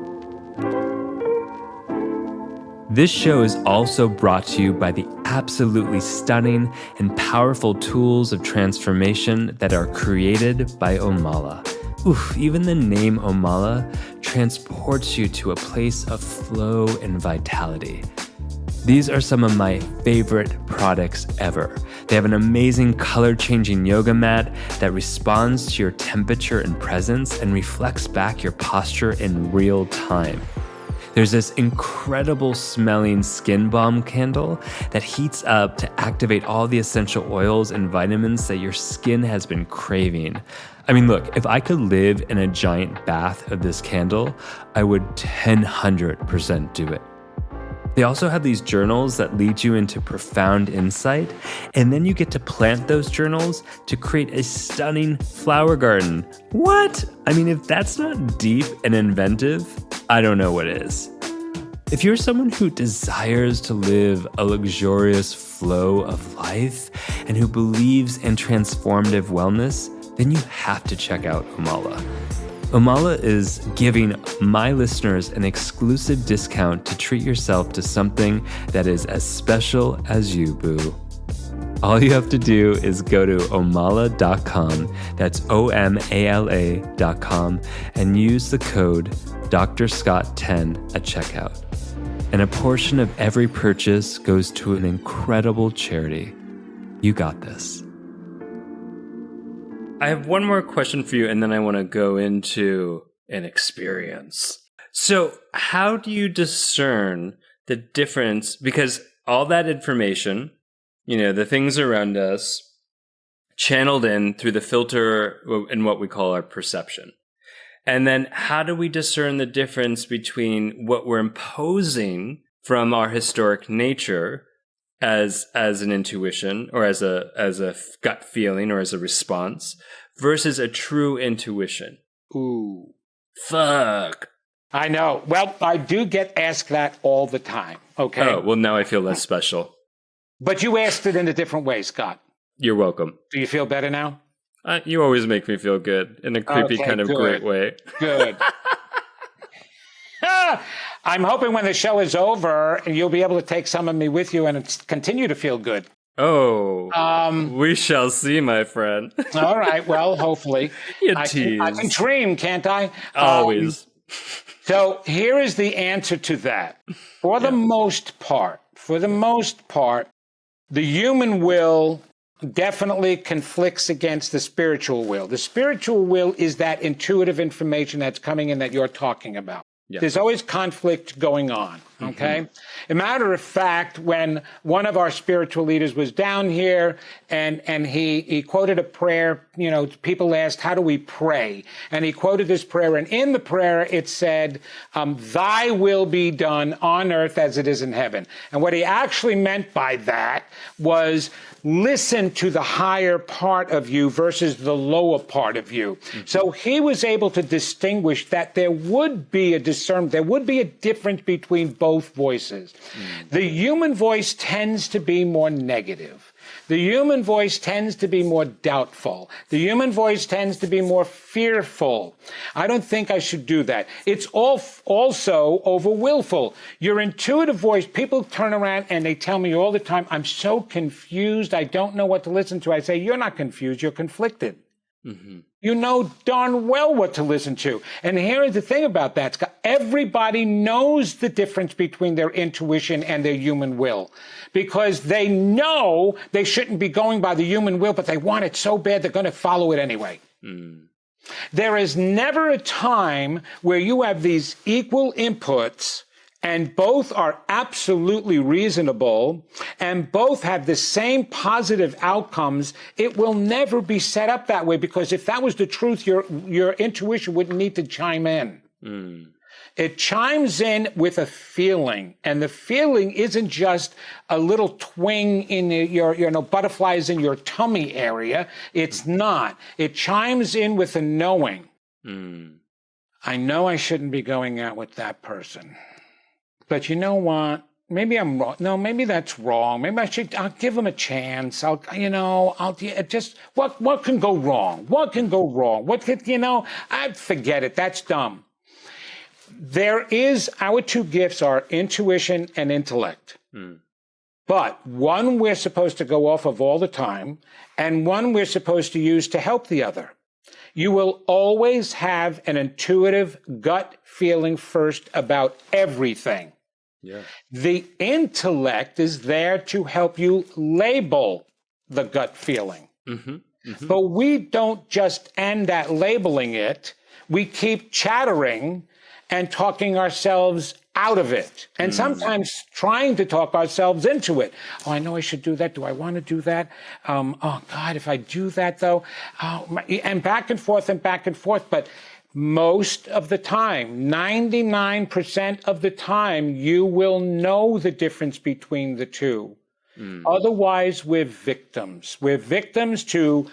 This show is also brought to you by the absolutely stunning and powerful tools of transformation that are created by Omala. Oof, even the name Omala transports you to a place of flow and vitality. These are some of my favorite products ever. They have an amazing color-changing yoga mat that responds to your temperature and presence and reflects back your posture in real time. There's this incredible smelling skin balm candle that heats up to activate all the essential oils and vitamins that your skin has been craving. I mean, look, if I could live in a giant bath of this candle, I would 100% do it. They also have these journals that lead you into profound insight, and then you get to plant those journals to create a stunning flower garden. What? I mean, if that's not deep and inventive, I don't know what is. If you're someone who desires to live a luxurious flow of life and who believes in transformative wellness, then you have to check out Omala. Omala is giving my listeners an exclusive discount to treat yourself to something that is as special as you, boo. All you have to do is go to omala.com, that's OMALA.com, and use the code DrScott10 at checkout. And a portion of every purchase goes to an incredible charity. You got this. I have one more question for you, and then I want to go into an experience. So how do you discern the difference? Because all that information, the things around us, channeled in through the filter in what we call our perception. And then how do we discern the difference between what we're imposing from our historic nature as an intuition or as a gut feeling or as a response versus a true intuition? Ooh. Fuck. I know. Well, I do get asked that all the time. Okay. Oh, well, now I feel less special. But you asked it in a different way, Scott. You're welcome. Do you feel better now? You always make me feel good in a creepy kind of great way. Good. I'm hoping when the show is over, you'll be able to take some of me with you and continue to feel good. Oh, we shall see, my friend. All right. Well, hopefully. I can dream, can't I? Always. So here is the answer to that. For the most part, the human will definitely conflicts against the spiritual will. The spiritual will is that intuitive information that's coming in that you're talking about. Yeah. There's always conflict going on, okay? Mm-hmm. A matter of fact, when one of our spiritual leaders was down here and he quoted a prayer, people asked, how do we pray? And he quoted this prayer, and in the prayer it said, thy will be done on earth as it is in heaven. And what he actually meant by that was listen to the higher part of you versus the lower part of you. Mm-hmm. So he was able to distinguish that there would be a discernment, there would be a difference between both voices. Mm-hmm. The human voice tends to be more negative. The human voice tends to be more doubtful. The human voice tends to be more fearful. I don't think I should do that. It's also over willful. Your intuitive voice, people turn around and they tell me all the time, I'm so confused, I don't know what to listen to. I say, you're not confused, you're conflicted. Mm-hmm. You know darn well what to listen to. And here's the thing about that, Scott. Everybody knows the difference between their intuition and their human will. Because they know they shouldn't be going by the human will, but they want it so bad they're going to follow it anyway. Mm. There is never a time where you have these equal inputs and both are absolutely reasonable, and both have the same positive outcomes. It will never be set up that way, because if that was the truth, your intuition wouldn't need to chime in. Mm. It chimes in with a feeling, and the feeling isn't just a little twing in your butterflies in your tummy area. It's not. It chimes in with a knowing. Mm. I know I shouldn't be going out with that person. But you know what? Maybe I'm wrong. No, maybe that's wrong. Maybe I'll give him a chance. What can go wrong? What can go wrong? I'd forget it. That's dumb. Our two gifts are intuition and intellect. Hmm. But one we're supposed to go off of all the time, and one we're supposed to use to help the other. You will always have an intuitive gut feeling first about everything. Yeah. The intellect is there to help you label the gut feeling. Mm-hmm. Mm-hmm. But we don't just end at labeling it. We keep chattering and talking ourselves out of it, and sometimes trying to talk ourselves into it. Oh, I know I should do that. Do I want to do that? Oh, God, if I do that, though. And back and forth and back and forth. But most of the time, 99% of the time, you will know the difference between the two. Otherwise, we're victims. We're victims to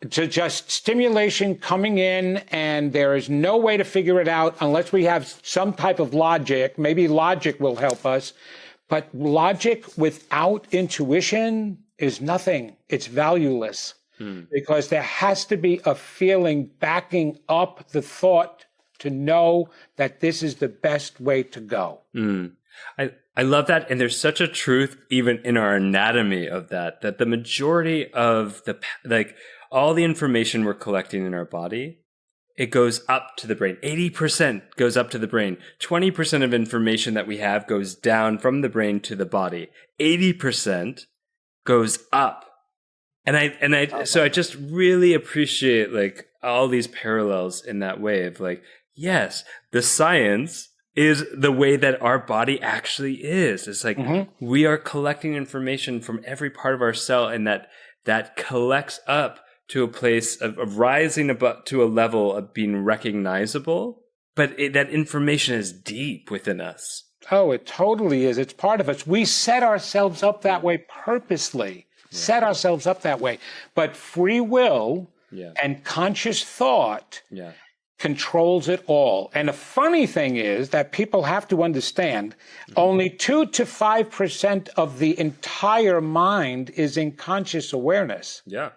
just stimulation coming in, and there is no way to figure it out unless we have some type of logic. Maybe logic will help us, but logic without intuition is nothing. It's valueless, because there has to be a feeling backing up the thought to know that this is the best way to go. I love that. And there's such a truth even in our anatomy of that the majority of all the information we're collecting in our body, it goes up to the brain. 80% goes up to the brain. 20% of information that we have goes down from the brain to the body. 80% goes up. So I just really appreciate all these parallels in that way of yes, the science is the way that our body actually is. It's like we are collecting information from every part of our cell, and that collects up to a place of rising above to a level of being recognizable. But that information is deep within us. Oh, it totally is. It's part of us. We set ourselves up that way purposely. Set ourselves up that way. But free will and conscious thought controls it all. And the funny thing is that people have to understand only 2 to 5% of the entire mind is in conscious awareness. Yeah.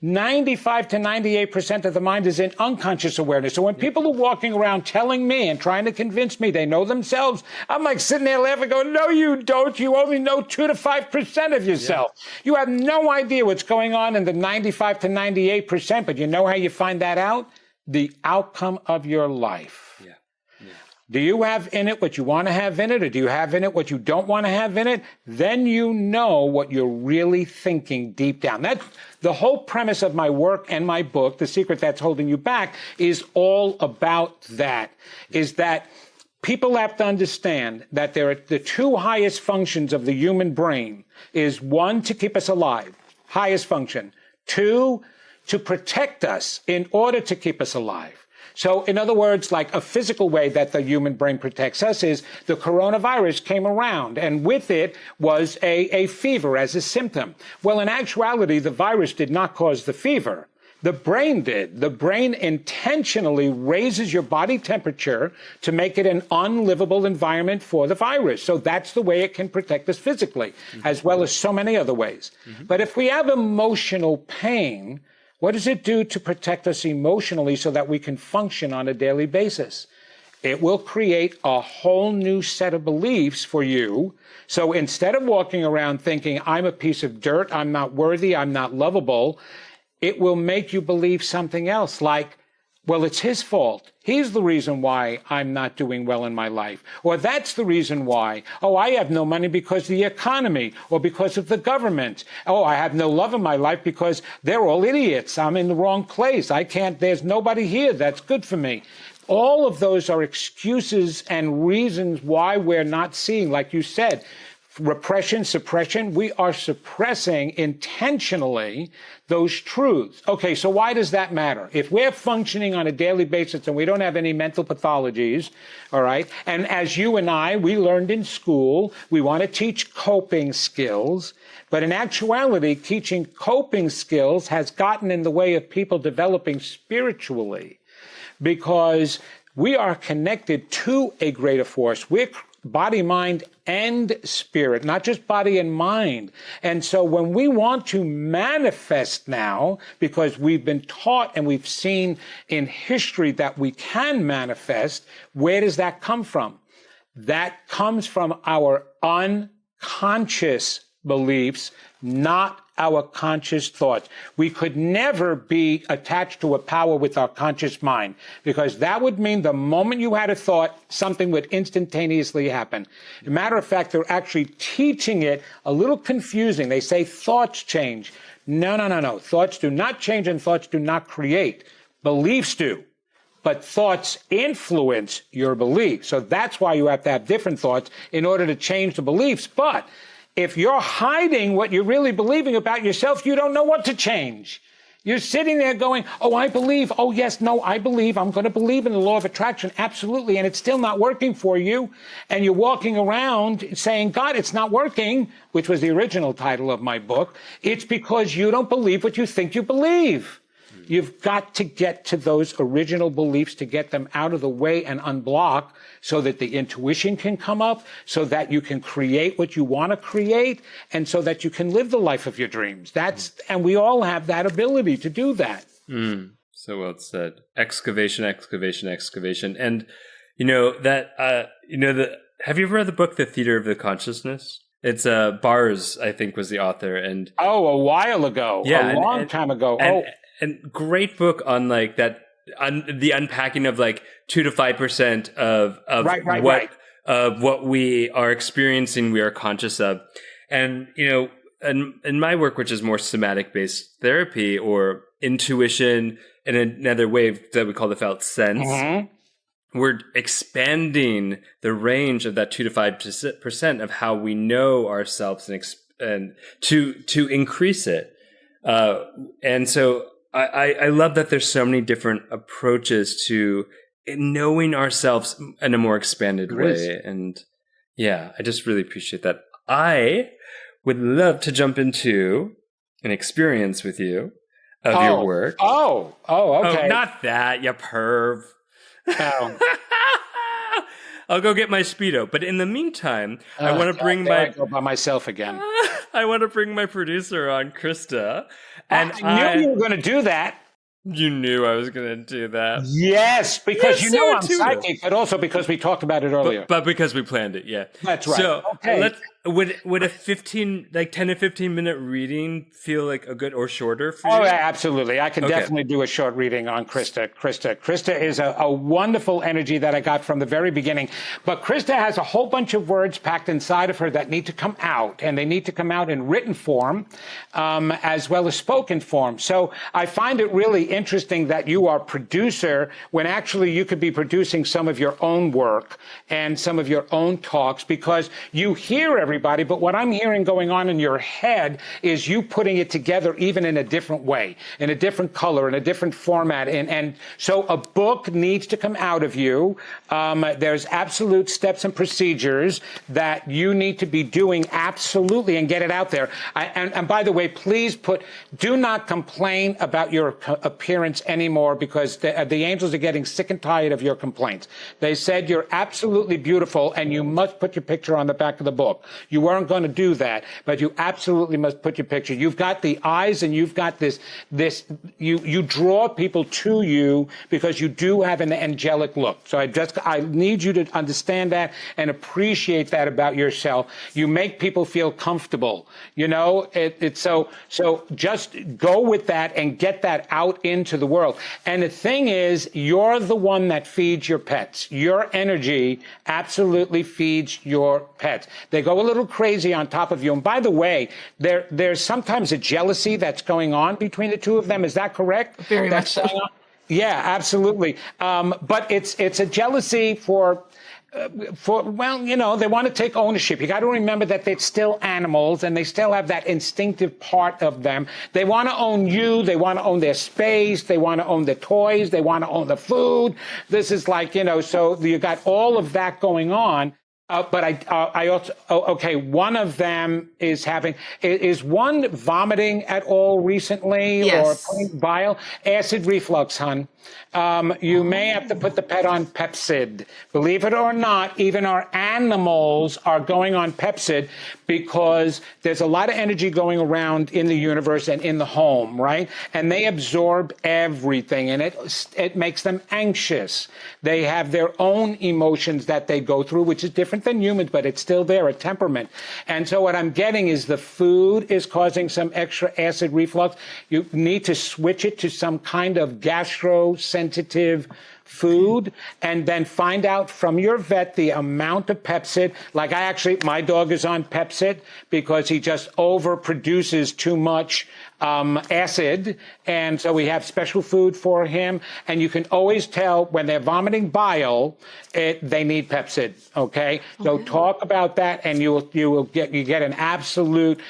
95 to 98% of the mind is in unconscious awareness. So when people are walking around telling me and trying to convince me they know themselves, I'm like sitting there laughing going, no, you don't. You only know 2 to 5% of yourself. Yeah. You have no idea what's going on in the 95 to 98%. But you know how you find that out? The outcome of your life. Do you have in it what you want to have in it, or do you have in it what you don't want to have in it? Then you know what you're really thinking deep down. That's the whole premise of my work and my book, The Secret That's Holding You Back, is all about that, is that people have to understand that there are the two highest functions of the human brain is 1, to keep us alive, highest function. 2, to protect us in order to keep us alive. So in other words, like a physical way that the human brain protects us is the coronavirus came around, and with it was a fever as a symptom. Well, in actuality, the virus did not cause the fever. The brain did. The brain intentionally raises your body temperature to make it an unlivable environment for the virus. So that's the way it can protect us physically, as well as so many other ways. But if we have emotional pain, what does it do to protect us emotionally so that we can function on a daily basis? It will create a whole new set of beliefs for you. So instead of walking around thinking, I'm a piece of dirt, I'm not worthy, I'm not lovable, it will make you believe something else like, well, it's his fault. He's the reason why I'm not doing well in my life. Or that's the reason why. Oh, I have no money because of the economy or because of the government. Oh, I have no love in my life because they're all idiots. I'm in the wrong place. There's nobody here that's good for me. All of those are excuses and reasons why we're not seeing, like you said, repression, suppression. We are suppressing intentionally those truths. Okay, so why does that matter? If we're functioning on a daily basis and we don't have any mental pathologies, all right, and as you and I, we learned in school, we want to teach coping skills, but in actuality, teaching coping skills has gotten in the way of people developing spiritually because we are connected to a greater force. We're body, mind, and spirit, not just body and mind. And so when we want to manifest now, because we've been taught and we've seen in history that we can manifest, where does that come from? That comes from our unconscious beliefs, not our conscious thoughts. We could never be attached to a power with our conscious mind, because that would mean the moment you had a thought, something would instantaneously happen. As a matter of fact, they're actually teaching it a little confusing. They say thoughts change. No. Thoughts do not change and thoughts do not create. Beliefs do. But thoughts influence your beliefs. So that's why you have to have different thoughts in order to change the beliefs. But if you're hiding what you're really believing about yourself, you don't know what to change. You're sitting there going, oh, I believe. Oh, yes, no, I believe. I'm going to believe in the law of attraction. Absolutely. And it's still not working for you. And you're walking around saying, God, it's not working, which was the original title of my book. It's because you don't believe what you think you believe. You've got to get to those original beliefs to get them out of the way and unblock so that the intuition can come up, so that you can create what you want to create, and so that you can live the life of your dreams. And we all have that ability to do that. So well said. Excavation. And have you ever read the book, The Theater of the Consciousness? It's Bars, I think, was the author. And a while ago. Yeah, a long time ago. And great book on like that, on the unpacking of like 2 to 5% of what we are experiencing, we are conscious of. And, in my work, which is more somatic based therapy or intuition in another way that we call the felt sense, we're expanding the range of that 2 to 5% of how we know ourselves and to increase it. And so I love that there's so many different approaches to knowing ourselves in a more expanded way. And yeah, I just really appreciate that. I would love to jump into an experience with you of your work. Okay. Oh, not that, you perv. Oh. I'll go get my Speedo. But in the meantime, I want to bring I go by myself again. I want to bring my producer on, Krista. And I knew you were going to do that. You knew I was going to do that. Yes, because you know I'm psychic, but also because we talked about it earlier. But because we planned it, yeah. That's right. So would a 10 to 15 minute reading feel like a good or shorter for you? Oh, yeah, absolutely. I can definitely do a short reading on Krista. Krista is a wonderful energy that I got from the very beginning. But Krista has a whole bunch of words packed inside of her that need to come out, and they need to come out in written form as well as spoken form. So I find it really interesting that you are producer when actually you could be producing some of your own work and some of your own talks, because you hear everybody, but what I'm hearing going on in your head is you putting it together even in a different way, in a different color, in a different format. And so a book needs to come out of you. There's absolute steps and procedures that you need to be doing absolutely and get it out there. And by the way, please do not complain about your appearance anymore, because the angels are getting sick and tired of your complaints. They said you're absolutely beautiful and you must put your picture on the back of the book. You weren't going to do that, but you absolutely must put your picture. You've got the eyes and you've got you draw people to you because you do have an angelic look. So I need you to understand that and appreciate that about yourself. You make people feel comfortable. You know, so just go with that and get that out into the world. And the thing is, you're the one that feeds your pets. Your energy absolutely feeds your pets. They go a little crazy on top of you. And by the way, there's sometimes a jealousy that's going on between the two of them. Is that correct? Very much so. Yeah, absolutely. But it's a jealousy for well, you know, they want to take ownership. You got to remember that they're still animals and they still have that instinctive part of them. They want to own you. They want to own their space. They want to own the toys. They want to own the food. This is like, you know, so you got all of that going on. But I also, okay, one of them is one vomiting at all recently? Yes. Or putting bile? Acid reflux, hon. You may have to put the pet on Pepcid. Believe it or not, even our animals are going on Pepcid because there's a lot of energy going around in the universe and in the home, right? And they absorb everything, and it makes them anxious. They have their own emotions that they go through, which is different than humans, but it's still there, a temperament. And so what I'm getting is the food is causing some extra acid reflux. You need to switch it to some kind of gastro-sensitive food, and then find out from your vet the amount of Pepcid. Like my dog is on Pepcid because he just overproduces too much acid, and so we have special food for him. And you can always tell when they're vomiting bile, they need Pepcid. Okay, so talk about that, and you get an absolute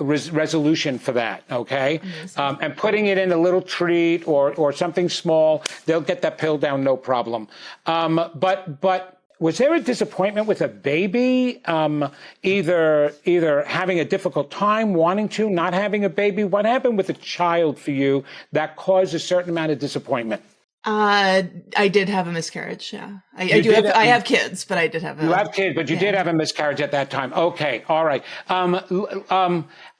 resolution for that. Okay, and putting it in a little treat or something small, they'll get that pill down no problem. But was there a disappointment with a baby? Either having a difficult time, wanting to, not having a baby? What happened with a child for you that caused a certain amount of disappointment? I did have a miscarriage. Yeah, I have kids, but I did have. You have kids, but you did have a miscarriage at that time. Okay, all right.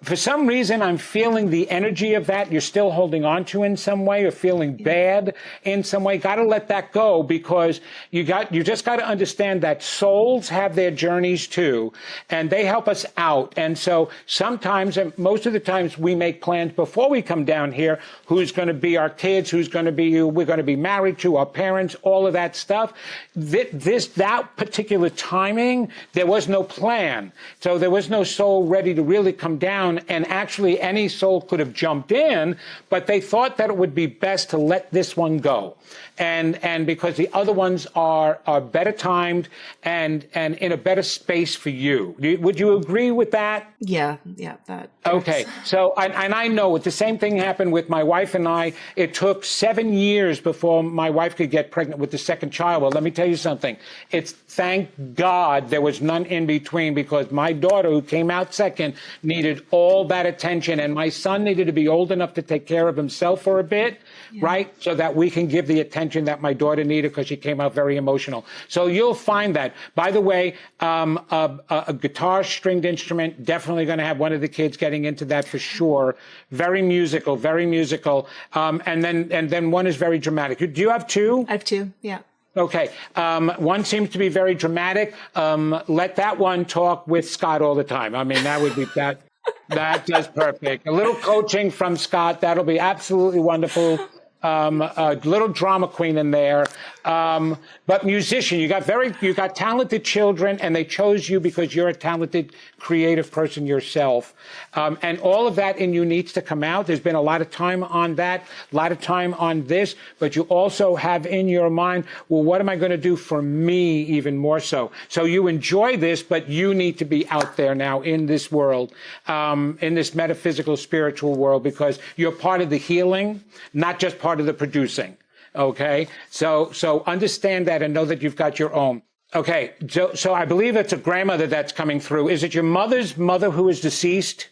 For some reason, I'm feeling the energy of that you're still holding on to in some way, or feeling bad in some way. Got to let that go, because you just got to understand that souls have their journeys too, and they help us out. And so sometimes, and most of the times, we make plans before we come down here. Who's going to be our kids? Who's going to be you? We're going to be married to our parents. All of that stuff. That particular timing, there was no plan. So there was no soul ready to really come down down, and actually any soul could have jumped in, but they thought that it would be best to let this one go. And because the other ones are better timed and in a better space for you. Would you agree with that? Yeah, that. Okay. So, and I know the same thing happened with my wife and I. It took 7 years before my wife could get pregnant with the second child. Well, let me tell you something. It's thank God there was none in between, because my daughter, who came out second, needed all that attention. And my son needed to be old enough to take care of himself for a bit, right? So that we can give the attention that my daughter needed, because she came out very emotional. So you'll find that. By the way, a guitar stringed instrument, definitely going to have one of the kids getting into that for sure. Very musical, very musical. And then one is very dramatic. Do you have two? I have two, yeah. Okay. One seems to be very dramatic. Let that one talk with Scott all the time. I mean, that would be that. That does perfect. A little coaching from Scott. That'll be absolutely wonderful. A little drama queen in there. But musician, you got talented children, and they chose you because you're a talented, creative person yourself. And all of that in you needs to come out. There's been a lot of time on that, a lot of time on this, but you also have in your mind, well, what am I going to do for me even more so? So you enjoy this, but you need to be out there now in this world, in this metaphysical, spiritual world, because you're part of the healing, not just part of the producing. Okay, so understand that and know that you've got your own. Okay, so I believe it's a grandmother that's coming through. Is it your mother's mother who is deceased?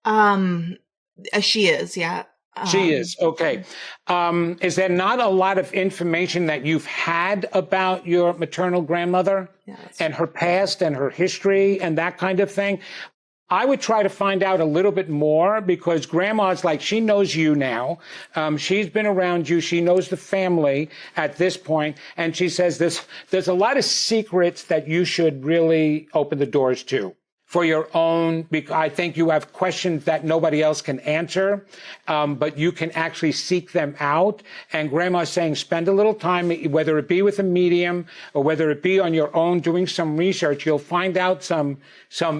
She is, yeah. She is, okay. Is there not a lot of information that you've had about your maternal grandmother and her past and her history and that kind of thing? I would try to find out a little bit more, because grandma's like, she knows you now. She's been around you. She knows the family at this point. And she says there's a lot of secrets that you should really open the doors to for your own, because I think you have questions that nobody else can answer, but you can actually seek them out. And grandma's saying, spend a little time, whether it be with a medium or whether it be on your own doing some research, you'll find out some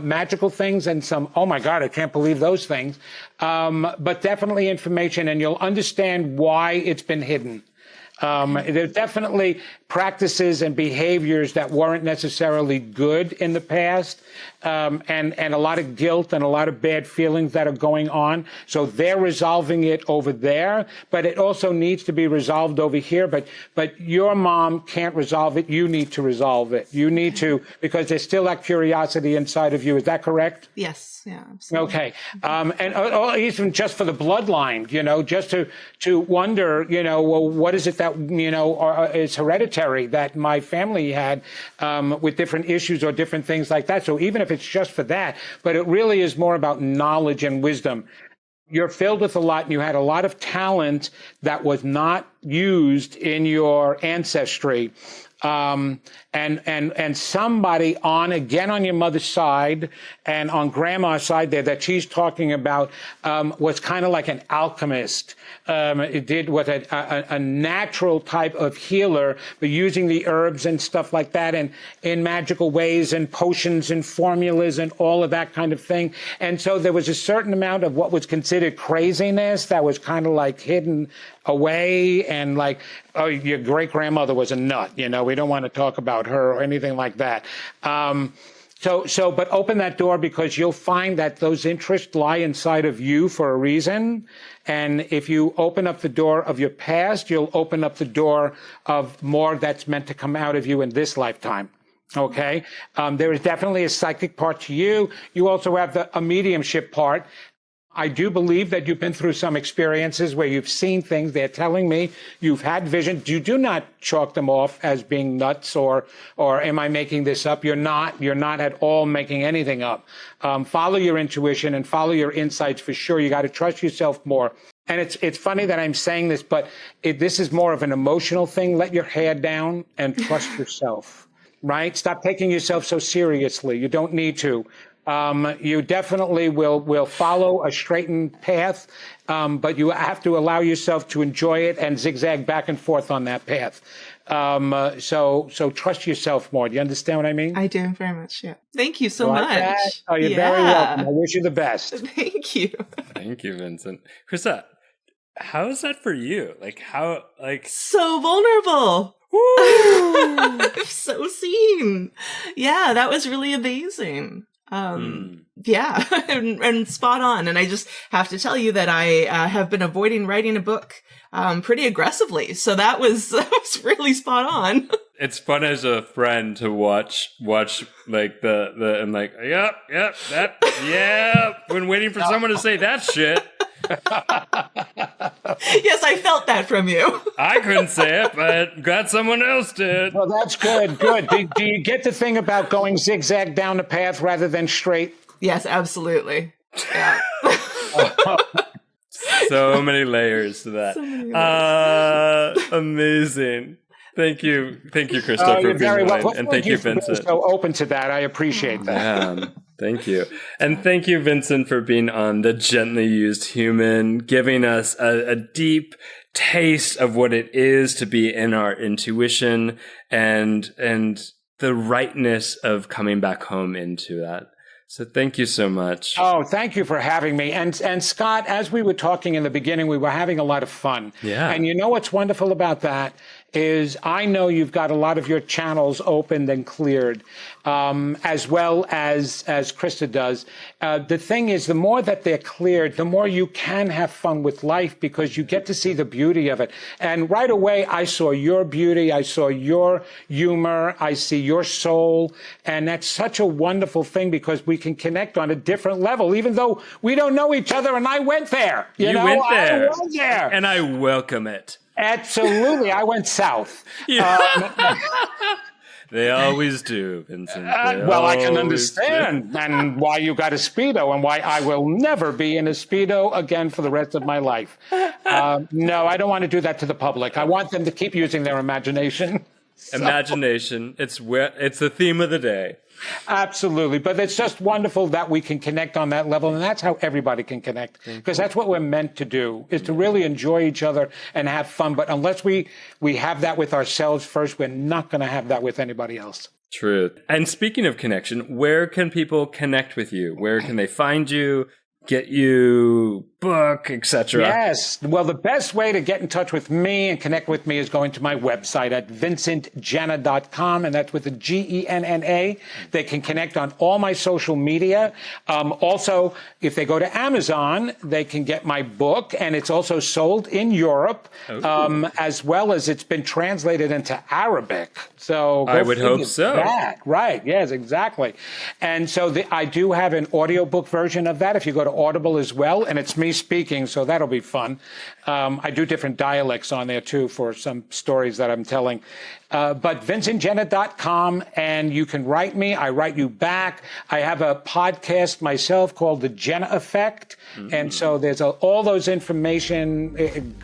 magical things and some, oh my God, I can't believe those things. But definitely information, and you'll understand why it's been hidden. There are definitely practices and behaviors that weren't necessarily good in the past, and a lot of guilt and a lot of bad feelings that are going on. So they're resolving it over there, but it also needs to be resolved over here. But your mom can't resolve it. You need to resolve it. You need to, because there's still that curiosity inside of you. Is that correct? Yes. Yeah. Absolutely. Okay. And even just for the bloodline, just to wonder, well, what is it that, is hereditary that my family had, with different issues or different things like that. So even if it's just for that, but it really is more about knowledge and wisdom. You're filled with a lot, and you had a lot of talent that was not used in your ancestry. And somebody on your mother's side and on grandma's side there that she's talking about, was kind of like an alchemist. It did what a natural type of healer, but using the herbs and stuff like that, and in magical ways and potions and formulas and all of that kind of thing. And so there was a certain amount of what was considered craziness that was kind of like hidden away, and like, oh, your great grandmother was a nut, we don't want to talk about her or anything like that. But open that door, because you'll find that those interests lie inside of you for a reason. And if you open up the door of your past, you'll open up the door of more that's meant to come out of you in this lifetime. Okay. There is definitely a psychic part to you. You also have a mediumship part. I do believe that you've been through some experiences where you've seen things. They're telling me you've had vision. You do not chalk them off as being nuts or am I making this up? You're not at all making anything up. Follow your intuition and follow your insights for sure. You got to trust yourself more. And it's funny that I'm saying this, but this is more of an emotional thing. Let your hair down and trust yourself, right? Stop taking yourself so seriously. You don't need to. You definitely will follow a straightened path, but you have to allow yourself to enjoy it and zigzag back and forth on that path. So trust yourself more. Do you understand what I mean? I do very much. Yeah. Thank you so much. Oh, you're very welcome. I wish you the best. Thank you. Thank you, Vincent. Krista, how is that for you? So vulnerable. I'm so seen. Yeah, that was really amazing. Yeah, and spot on. And I just have to tell you that I have been avoiding writing a book pretty aggressively. So that was really spot on. It's fun as a friend to watch like the and like, yep, when waiting for someone to say that shit. Yes, I felt that from you. I couldn't say it, but glad someone else did. Well, that's good. Do you get the thing about going zigzag down the path rather than straight? Yes, absolutely. Yeah. So many layers to that. So many layers. Amazing. Thank you, Krista, for being on, and thank you, Vincent. So open to that. I appreciate that. Yeah, thank you. And thank you, Vincent, for being on The Gently Used Human, giving us a deep taste of what it is to be in our intuition and the rightness of coming back home into that. So thank you so much. Oh, thank you for having me. And Scott, as we were talking in the beginning, we were having a lot of fun. Yeah. And you know what's wonderful about that is I know you've got a lot of your channels opened and cleared, as well as Krista does. The thing is, the more that they're cleared, the more you can have fun with life because you get to see the beauty of it. And right away, I saw your beauty. I saw your humor. I see your soul. And that's such a wonderful thing because we can connect on a different level, even though we don't know each other. And I went there. You went there. I was there. And I welcome it. Absolutely. I went south. They always do, Vincent. Well, I can understand and why you got a Speedo and why I will never be in a Speedo again for the rest of my life. No, I don't want to do that to the public. I want them to keep using their imagination. Imagination. It's the theme of the day. Absolutely. But it's just wonderful that we can connect on that level. And that's how everybody can connect, because that's what we're meant to do, is to really enjoy each other and have fun. But unless we have that with ourselves first, we're not going to have that with anybody else. True. And speaking of connection, where can people connect with you? Where can they find you, get you, book, etc.? Yes. Well, the best way to get in touch with me and connect with me is going to my website at vincentgenna.com, and that's with a Genna. They can connect on all my social media. Also, if they go to Amazon, they can get my book, and it's also sold in Europe, as well as it's been translated into Arabic. So I would hope so. That. Right. Yes, exactly. And so I do have an audiobook version of that if you go to Audible as well, and it's me speaking, so that'll be fun. I do different dialects on there too for some stories that I'm telling. But vincentgenna.com, and you can write me. I write you back. I have a podcast myself called The Genna Effect. And so there's all those information,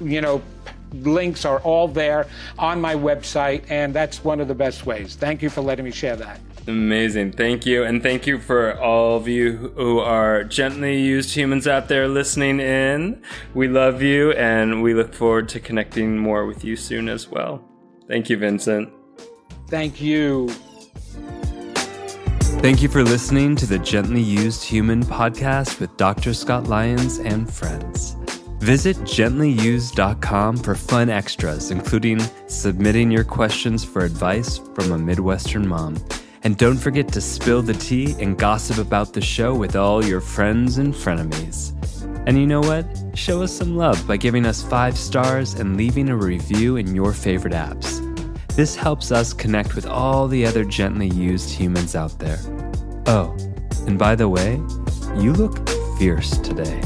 links are all there on my website, and that's one of the best ways. Thank you for letting me share that. Amazing. Thank you. And thank you for all of you who are gently used humans out there listening in. We love you, and we look forward to connecting more with you soon as well. Thank you, Vincent. Thank you. Thank you for listening to the Gently Used Human podcast with Dr. Scott Lyons and friends. Visit gentlyused.com for fun extras, including submitting your questions for advice from a Midwestern mom. And don't forget to spill the tea and gossip about the show with all your friends and frenemies. And you know what? Show us some love by giving us 5 stars and leaving a review in your favorite apps. This helps us connect with all the other gently used humans out there. Oh, and by the way, you look fierce today.